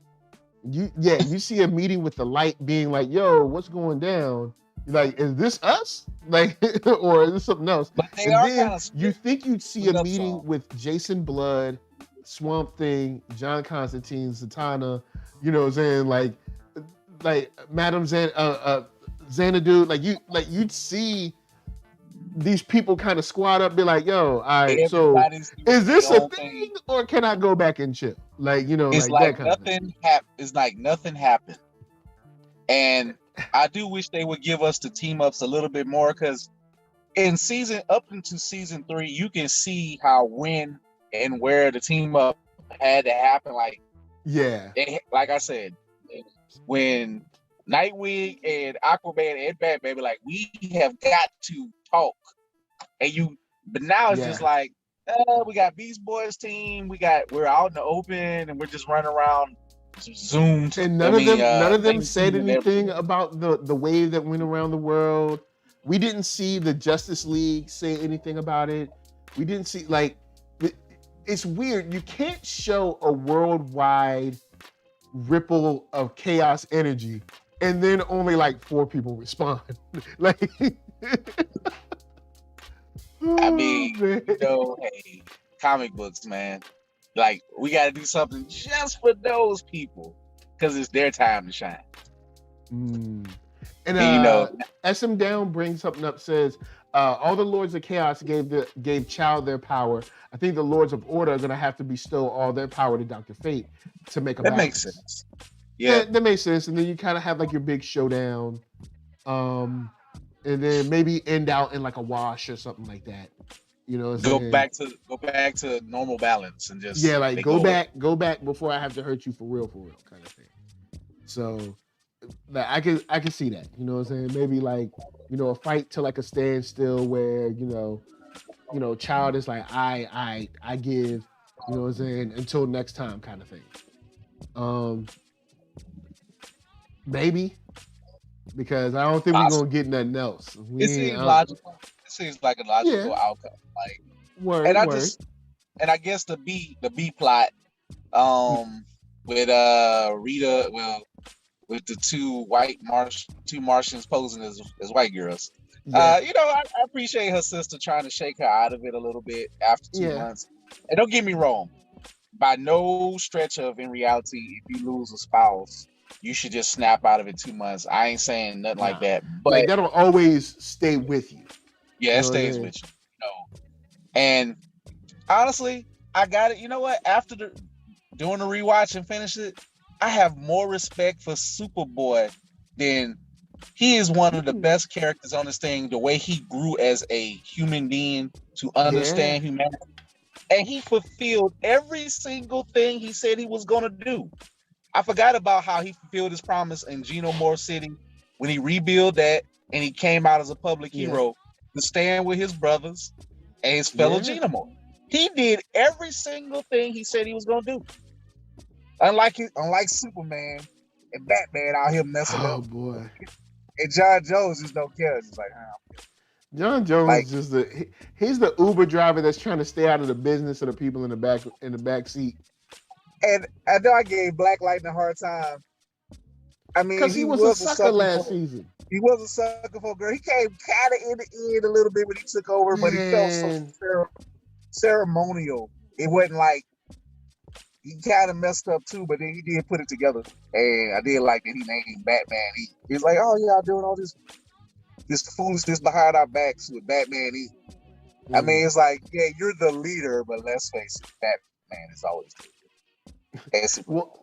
You see a meeting with the light being like, yo, what's going down? Like, is this us? Like, or is this something else? But they and are then kind of you think you'd see a meeting song. with Jason Blood, Swamp Thing, John Constantine, Zatanna, you know what I'm saying? Like Madam Xanadu, you'd see these people kind of squad up, be like, yo, all right, so is this a thing or can I go back and chill? Like, you know, it's like like nothing it's like nothing happened. And I do wish they would give us the team ups a little bit more, because up into season 3, you can see how, when and where the team up had to happen. Like, like I said, when Nightwing and Aquaman and Batman be like, we have got to talk, but now it's just like, we got Beast Boys team, we're out in the open and we're just running around zoomed, and none of them said anything about the wave that went around the world. We didn't see the Justice League say anything about it. We didn't see, like, it's weird. You can't show a worldwide ripple of chaos energy and then only like 4 people respond. Like, I mean, hey, comic books, man. Like, we got to do something just for those people, because it's their time to shine. And SM Down brings something up, says, all the Lords of Chaos gave Chow their power. I think the Lords of Order are going to have to bestow all their power to Dr. Fate to make a balance. That makes sense. Yeah, that makes sense. And then you kind of have like your big showdown. And then maybe end out in like a wash or something like that. You know, go back to normal balance and just go back before I have to hurt you for real kind of thing. So like, I can see that. You know what I'm saying? Maybe like, you know, a fight to like a standstill where, you know, Child is like, I give, you know what I'm saying, until next time kind of thing. Maybe, because I don't think we're gonna get nothing else. It seems logical. It seems like a logical outcome. Like, I guess the B plot, with Rita, with the two Martians posing as white girls. Yeah. I appreciate her sister trying to shake her out of it a little bit after 2 months. And don't get me wrong, by no stretch of in reality, if you lose a spouse, you should just snap out of it 2 months. I ain't saying nothing like that, but like, that'll always stay with you. Yeah, it stays with you. And honestly, I got it. You know what? After doing the rewatch and finish it, I have more respect for Superboy than he is one of the best characters on this thing. The way he grew as a human being to understand humanity, and he fulfilled every single thing he said he was going to do. I forgot about how he fulfilled his promise in Genomore City when he rebuilt that and he came out as a public hero to stand with his brothers and his fellow Genomore. He did every single thing he said he was going to do. Unlike Superman and Batman out here messing up. Oh boy! And John Jones just don't care. It's like, John Jones is he's the Uber driver that's trying to stay out of the business of the people in the back seat. And I know I gave Black Lightning a hard time. I mean, because he was a sucker last season. He was a sucker for a girl. He came kind of in the end a little bit when he took over, but he felt so ceremonial. It wasn't like, he kind of messed up too, but then he did put it together. And I did like that he named Batman. He's like, oh yeah, I'm doing all this. this foolishness behind our backs with Batman Inc. I mean, it's like, yeah, you're the leader, but let's face it, Batman is always the leader. Well,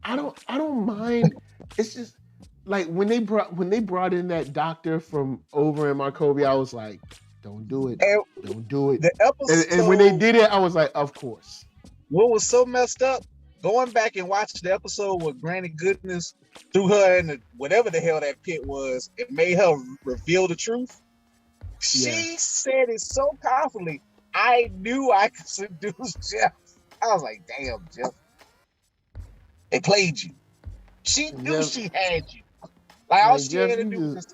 I don't mind. It's just like when they brought in that doctor from over in Markovia, I was like, don't do it. Don't do it. The episode, and when they did it, I was like, of course. What was so messed up, going back and watching the episode with Granny Goodness threw her in whatever the hell that pit was, it made her reveal the truth. She said it so confidently. I knew I could seduce Jeff. I was like, damn, Jeff. They played you. She knew she had you. Like, all she had to do was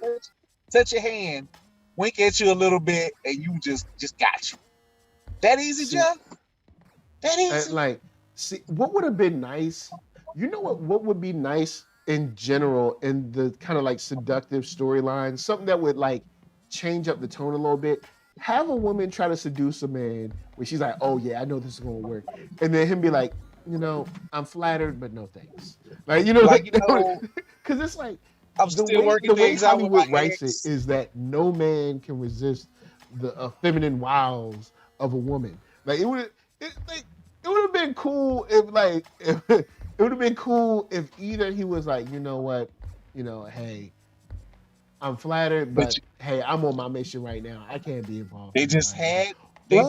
touch your hand, wink at you a little bit, and you just got you. That easy, Jeff? That easy? Like, see, what would have been nice? You know what would be nice in general in the kind of like seductive storyline? Something that would like change up the tone a little bit. Have a woman try to seduce a man where she's like, oh yeah, I know this is going to work. And then him be like, you know, I'm flattered, but no thanks. Like, you know, because it's like, I'm still working things out with my writes it is that no man can resist the feminine wiles of a woman. Like, it would have been cool if it would have been cool if either he was like, you know what, you know, hey, I'm flattered, but hey, I'm on my mission right now. I can't be involved. They just had, the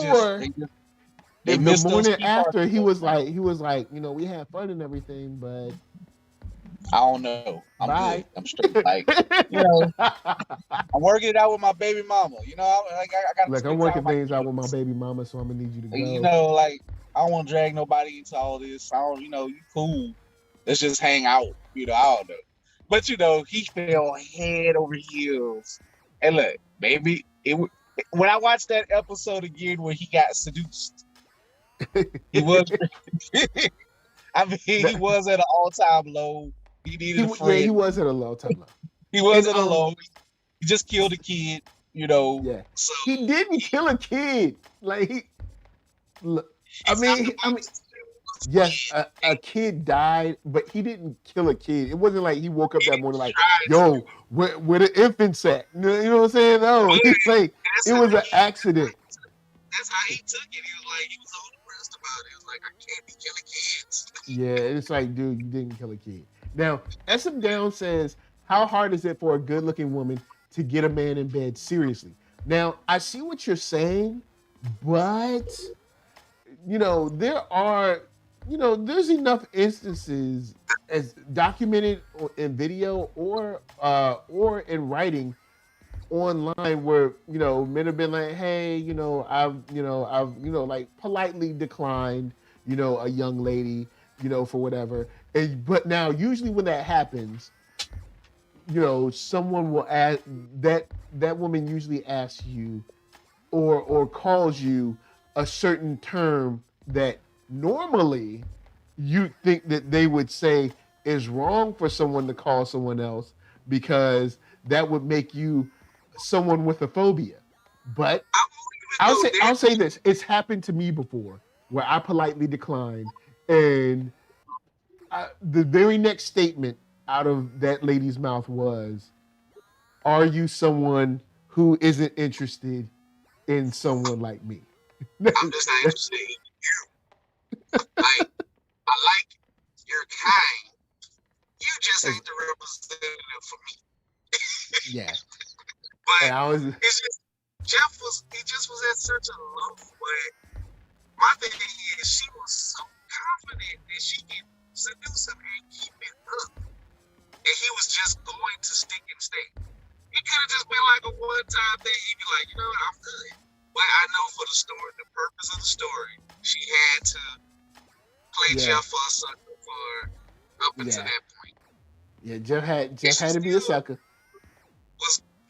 morning after he was like, you know, we had fun and everything, but I don't know. I'm good. I'm straight. Like, you know, I'm working it out with my baby mama. You know, I got. Like, I'm working things out with my baby mama, so I'm gonna need you to go. You know, like, I don't want to drag nobody into all this. I don't, you know, you cool. Let's just hang out. You know, I don't know. But you know, he fell head over heels. And look, baby, when I watched that episode again where he got seduced. He was. I mean, he was at an all-time low. He needed a friend. Yeah, he was at a all-time low. He was at a low. He just killed a kid, you know. Yeah. So he didn't kill a kid. Like, I mean, yes, a kid died, but he didn't kill a kid. It wasn't like he woke up that morning like, yo, where the infants at? You know what I'm saying? No, it's like, it was an accident. That's how he took it. He was like, he was all depressed about it. He was like, I can't be killing kids. Yeah, it's like, dude, you didn't kill a kid. Now, SM Down says, how hard is it for a good-looking woman to get a man in bed seriously? Now, I see what you're saying, but, you know, there's enough instances as documented in video or in writing online where, you know, men have been like, hey, you know, I've like politely declined, you know, a young lady, you know, for whatever. But now usually when that happens, you know, someone will ask that woman usually asks you or calls you a certain term that normally you think that they would say is wrong for someone to call someone else because that would make you someone with a phobia. But I'll say this. It's happened to me before where I politely declined and the very next statement out of that lady's mouth was, are you someone who isn't interested in someone like me? I'm just not interested in you. Like, I like your kind. You just ain't the representative for me. Yeah. But it's just, Jeff was at such a low point. My thing is, she was so confident that she could seduce him and keep it up. And he was just going to stick and stay. It could have just been like a one-time thing. He'd be like, you know what, I'm good. But I know for the story, the purpose of the story, she had to play Jeff for a sucker for up until that point. Yeah, Jeff had to be a sucker.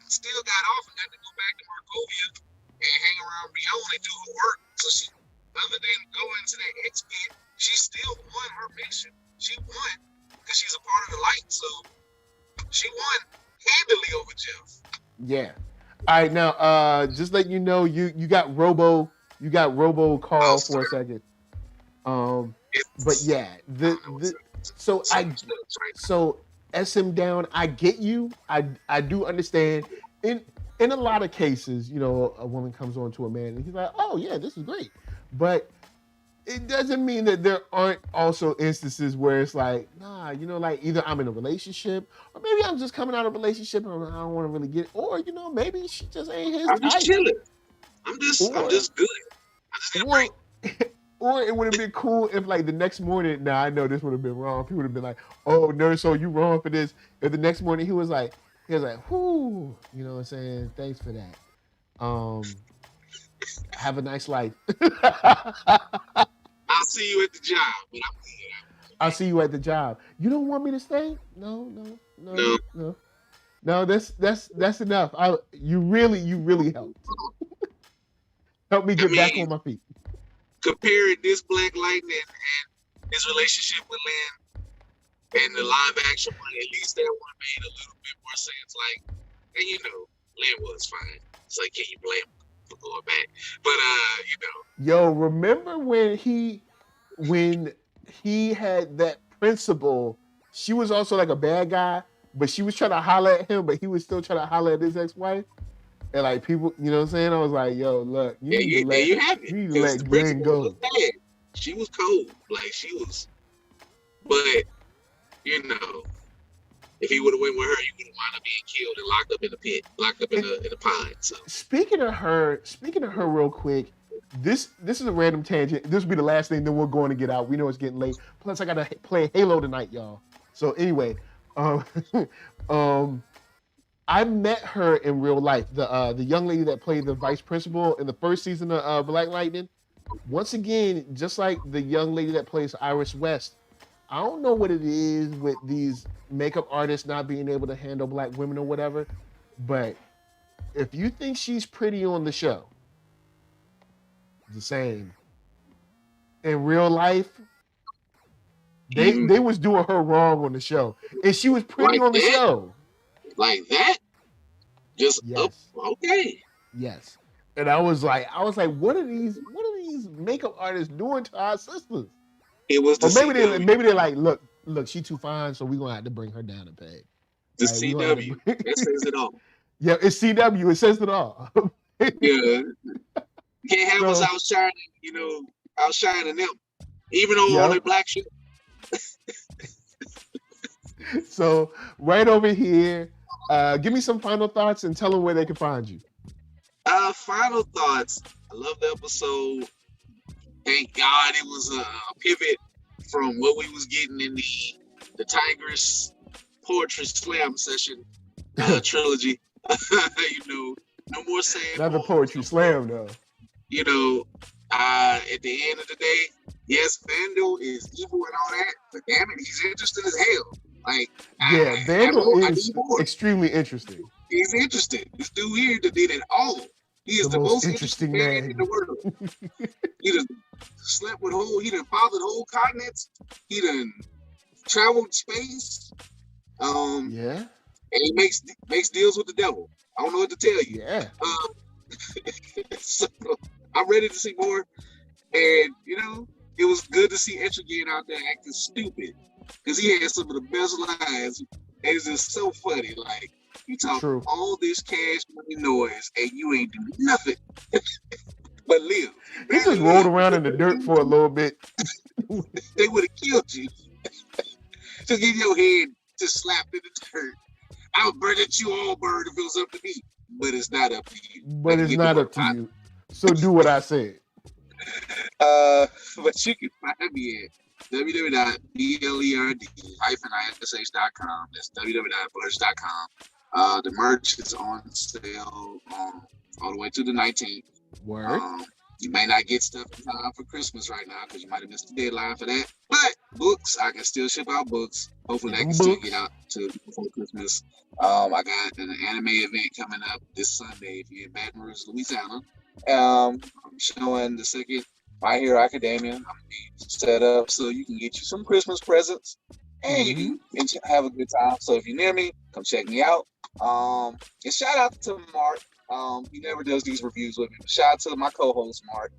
Still got off and got to go back to Markovia and hang around Rion and do her work. So she, other than going to that X pit, she still won her mission. She won because she's a part of the light. So she won handily over Jeff. Yeah. All right, now just let you know you got Robo call for a second. But yeah, so SM Down, I get you. I do understand. in a lot of cases, you know, a woman comes on to a man and he's like, oh yeah, this is great. But it doesn't mean that there aren't also instances where it's like, nah, you know, like either I'm in a relationship or maybe I'm just coming out of a relationship and I don't want to really get it. Or, you know, maybe she just ain't his I'm type. just chilling. I'm just good. I just need a break. Or it would have been cool if, like, the next morning, now I know this would have been wrong. He would have been like, oh, NERDSoul, you wrong for this. If the next morning he was like, whoo, you know what I'm saying? Thanks for that. Have a nice life. I'll see you at the job, but I'm good. I'll see you at the job. You don't want me to stay? No. No, that's enough. You really helped. Help me get back on my feet. Comparing this Black Lightning and his relationship with Lynn and the live action one, at least that one made a little bit more sense. Like, and you know, Lynn was fine. It's like, can you blame him for going back? But you know. Yo, remember when he had that principal, she was also like a bad guy, but she was trying to holler at him, but he was still trying to holler at his ex-wife. And like people, you know what I'm saying? I was like, yo, look, you need to let Glenn go. She was cold. Like she was, but you know, if he would have went with her, he would have wound up being killed and locked up in the pit, locked up in the pond. So speaking of her real quick, this is a random tangent. This will be the last thing, then we're going to get out. We know it's getting late. Plus I gotta play Halo tonight, y'all. So anyway, I met her in real life. The young lady that played the vice principal in the first season of Black Lightning. Once again, just like the young lady that plays Iris West, I don't know what it is with these makeup artists not being able to handle black women or whatever, but if you think she's pretty on the show, the same. In real life, they was doing her wrong on the show, and she was pretty on the show. Like that? Just up, okay. Yes. And I was like, what are these makeup artists doing to our sisters? It was the maybe they're like, look, she too fine, so we're gonna have to bring her down a peg. The like, CW, that says it all. Yeah, it's CW, it says it all. Yeah. You can't have us outshining them. Even on all their black shit. So right over here, give me some final thoughts and tell them where they can find you. Final thoughts. I love the episode. Thank God it was a pivot from what we was getting in the Tigress Poetry Slam session trilogy. You know, no more saying. Another Poetry Slam though. You know, at the end of the day, yes, Vandal is evil and all that, but damn it, he's interesting as hell. Like, yeah, Vandal is extremely interesting. He's interesting. This dude here that did it all. He is the most interesting man in the world. He done slept with he done fathered whole continents. He done traveled space. Yeah. And he makes deals with the devil. I don't know what to tell you. Yeah. So I'm ready to see more. And you know, it was good to see Etrigan out there acting stupid. Because he had some of the best lines. And it's just so funny. Like, you talk all this cash money noise and you ain't do nothing but live. He just rolled around in the dirt for a little bit. They would have killed you. Just get your head just slapped in the dirt. I would burn at you all, bird, if it was up to me. But it's not up to you. But it's not up to you. So do what I said. But you can find me at www.blerd-ish.com. That's www.blerdish.com. The merch is on sale all the way to the 19th. Word. You may not get stuff in time for Christmas right now because you might have missed the deadline for that. But books, I can still ship out books. Hopefully I can still get out to before Christmas. I got an anime event coming up this Sunday if you're in Baton Rouge, Louisiana. I'm showing the second My Hero Academia. I'm gonna be set up so you can get you some Christmas presents and have a good time. So if you're near me, come check me out. And shout out to Mark. He never does these reviews with me. But shout out to my co-host Mark.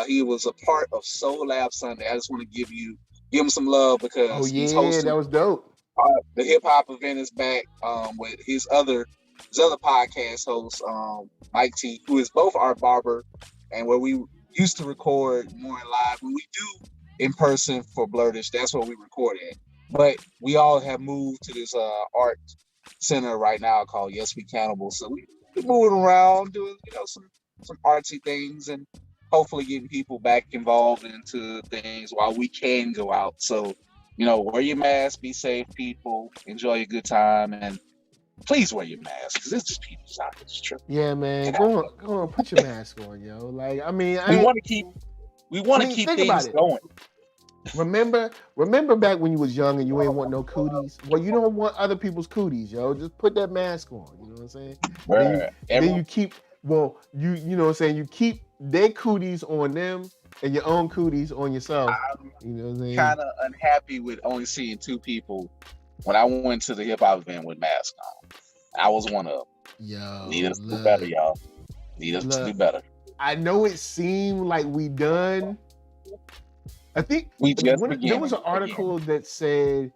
He was a part of Soul Lab Sunday. I just want to give him some love because he's hosting. That was dope. The hip hop event is back with his other this other podcast host, Mike T, who is both our barber, and where we used to record more in live. When we do in person for Blerdish, that's where we record at. But we all have moved to this art center right now called Yes We Cannibal. So we're moving around, doing some artsy things, and hopefully getting people back involved into things while we can go out. So, wear your mask, be safe, people, enjoy a good time, and please wear your mask, because it's just people out this trip. Yeah, man. Go on, put your mask on, yo. Like, I mean, we want to keep things going. Remember back when you was young and you ain't want no cooties? Well, you don't want other people's cooties, yo. Just put that mask on. You know what I'm saying? Then you keep, you know what I'm saying? You keep their cooties on them and your own cooties on yourself. You know what I'm saying? Kind of unhappy with only seeing 2 people when I went to the hip hop event with masks on. I was one of them. Yo, need us to do better, y'all. Need us to do better. I know it seemed like we done. I think there was an article that said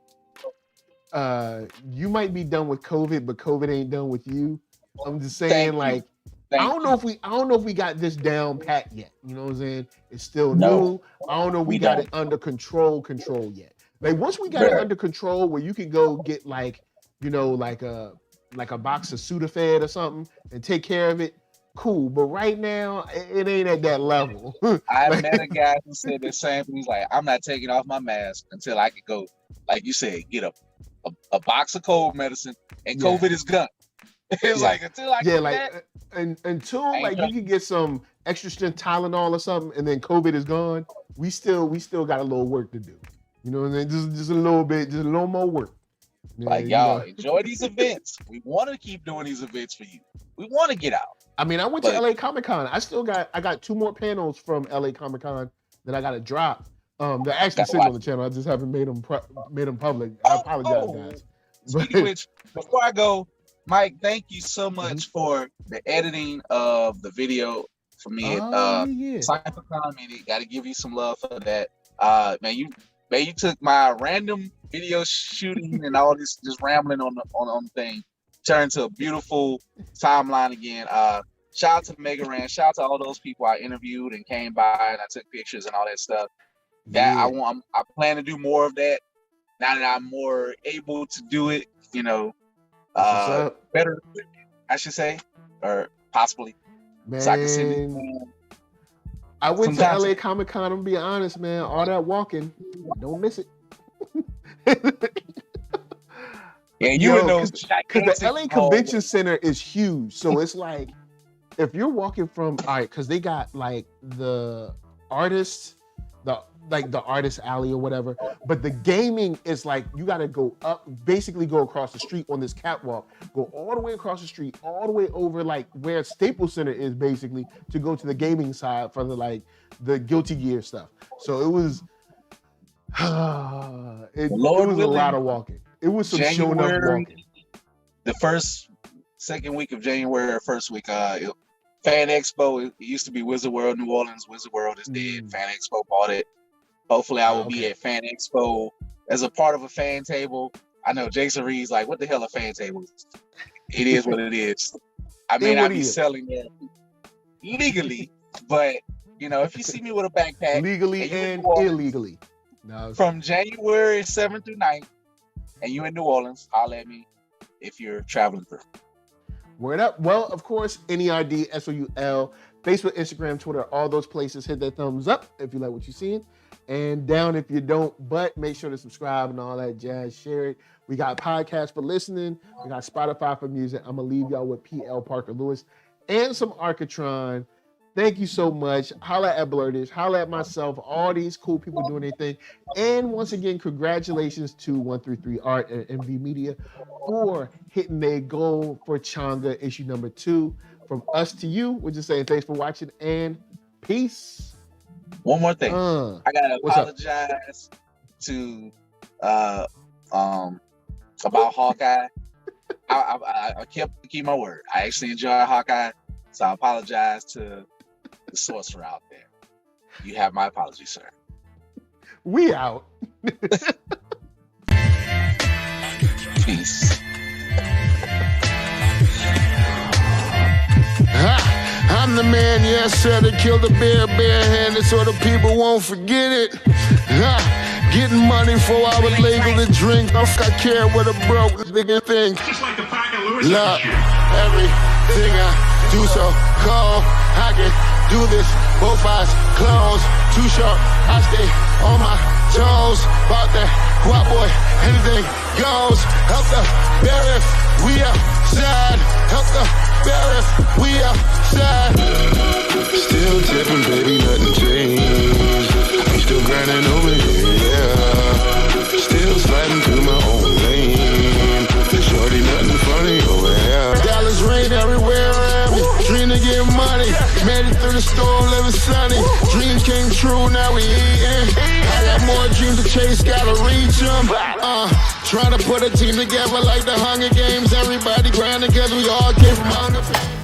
you might be done with COVID, but COVID ain't done with you. I'm just saying, I don't know if we got this down pat yet. You know what I'm saying? It's still new. I don't know if we got it under control yet. Like once we got it under control, where you can go get like a box of Sudafed or something and take care of it. Cool, but right now it ain't at that level. I met a guy who said the same thing. He's like, I'm not taking off my mask until I can go, like you said, get a box of cold medicine, and COVID is gone. It's like until I get that, until like you can get some extra strength Tylenol or something, and then COVID is gone. We still got a little work to do. You know what I'm saying? Just a little bit, just a little more work. Like y'all enjoy these events. We want to keep doing these events for you. We want to get out. I mean, I went to LA Comic Con. I got 2 more panels from LA Comic Con that I got to drop. They're actually sitting on the channel. I just haven't made them public. I apologize, guys. Speaking of which, before I go, Mike, thank you so much for the editing of the video for me at Sci-Fi Comedy. Got to give you some love for that. Man, you took my random video shooting and all this just rambling on the thing, turned to a beautiful timeline again. Shout out to Mega Ran, shout out to all those people I interviewed and came by and I took pictures and all that stuff. I plan to do more of that now that I'm more able to do it, better, I should say, or possibly. Man, so I can send it. I went to LA Comic Con, I'm gonna be honest, man. All that walking, don't miss it. Yeah, you know, because the LA Convention Center is huge, so it's like if you're walking from because they got like the artist alley or whatever, but the gaming is like you got to go up, basically go across the street on this catwalk, go all the way across the street, all the way over like where Staples Center is, basically to go to the gaming side for the Guilty Gear stuff. So it was. It was a lot of walking. It was some showing up walking. The second week of January, first week, Fan Expo. It used to be Wizard World New Orleans. Wizard World is dead. Fan Expo bought it. Hopefully, I will be at Fan Expo as a part of a fan table. I know Jason Reed's like, "What the hell are fan tables?" It is what it is. I may not be selling there legally, but if you see me with a backpack, legally and illegally. No, from January 7th through 9th, and you in New Orleans, holler at me if you're traveling through. Word up. Well, of course, NERDSoul, Facebook, Instagram, Twitter, all those places. Hit that thumbs up if you like what you're seeing, and down if you don't. But make sure to subscribe and all that jazz. Share it. We got podcasts for listening. We got Spotify for music. I'm going to leave y'all with P.L. Parker Lewis and some Arcatron. Thank you so much. Holla at Blerdish, holla at myself, all these cool people doing their thing. And once again, congratulations to 133 Art and MV Media for hitting their goal for Changa issue number 2. From us to you, we're just saying thanks for watching and peace. One more thing. I gotta apologize to about Hawkeye. I kept keeping my word. I actually enjoy Hawkeye, so I apologize to the sorcerer out there. You have my apology, sir. We out. Peace. I'm the man, yes, sir, that killed a bear barehanded so the people won't forget it. Getting money before I was legal to drink. I care what a broke nigga think. Look, everything I do so cold. I can do this, both eyes closed. Too short, I stay on my toes. About that guap boy, anything goes. Help the bear if we outside. Help the bear if we outside. Still tipping, baby, nothing changed. I'm still grinding over here, yeah. Still sliding through my own lane. Shorty, nothing funny over here. Dallas rain everywhere around me. Dream to get money. Made it through the storm, living sunny. Dreams came true, now we eating. I got more dreams to chase, gotta reach them. Trying to put a team together like the Hunger Games. Everybody grind together, we all came from Hunger.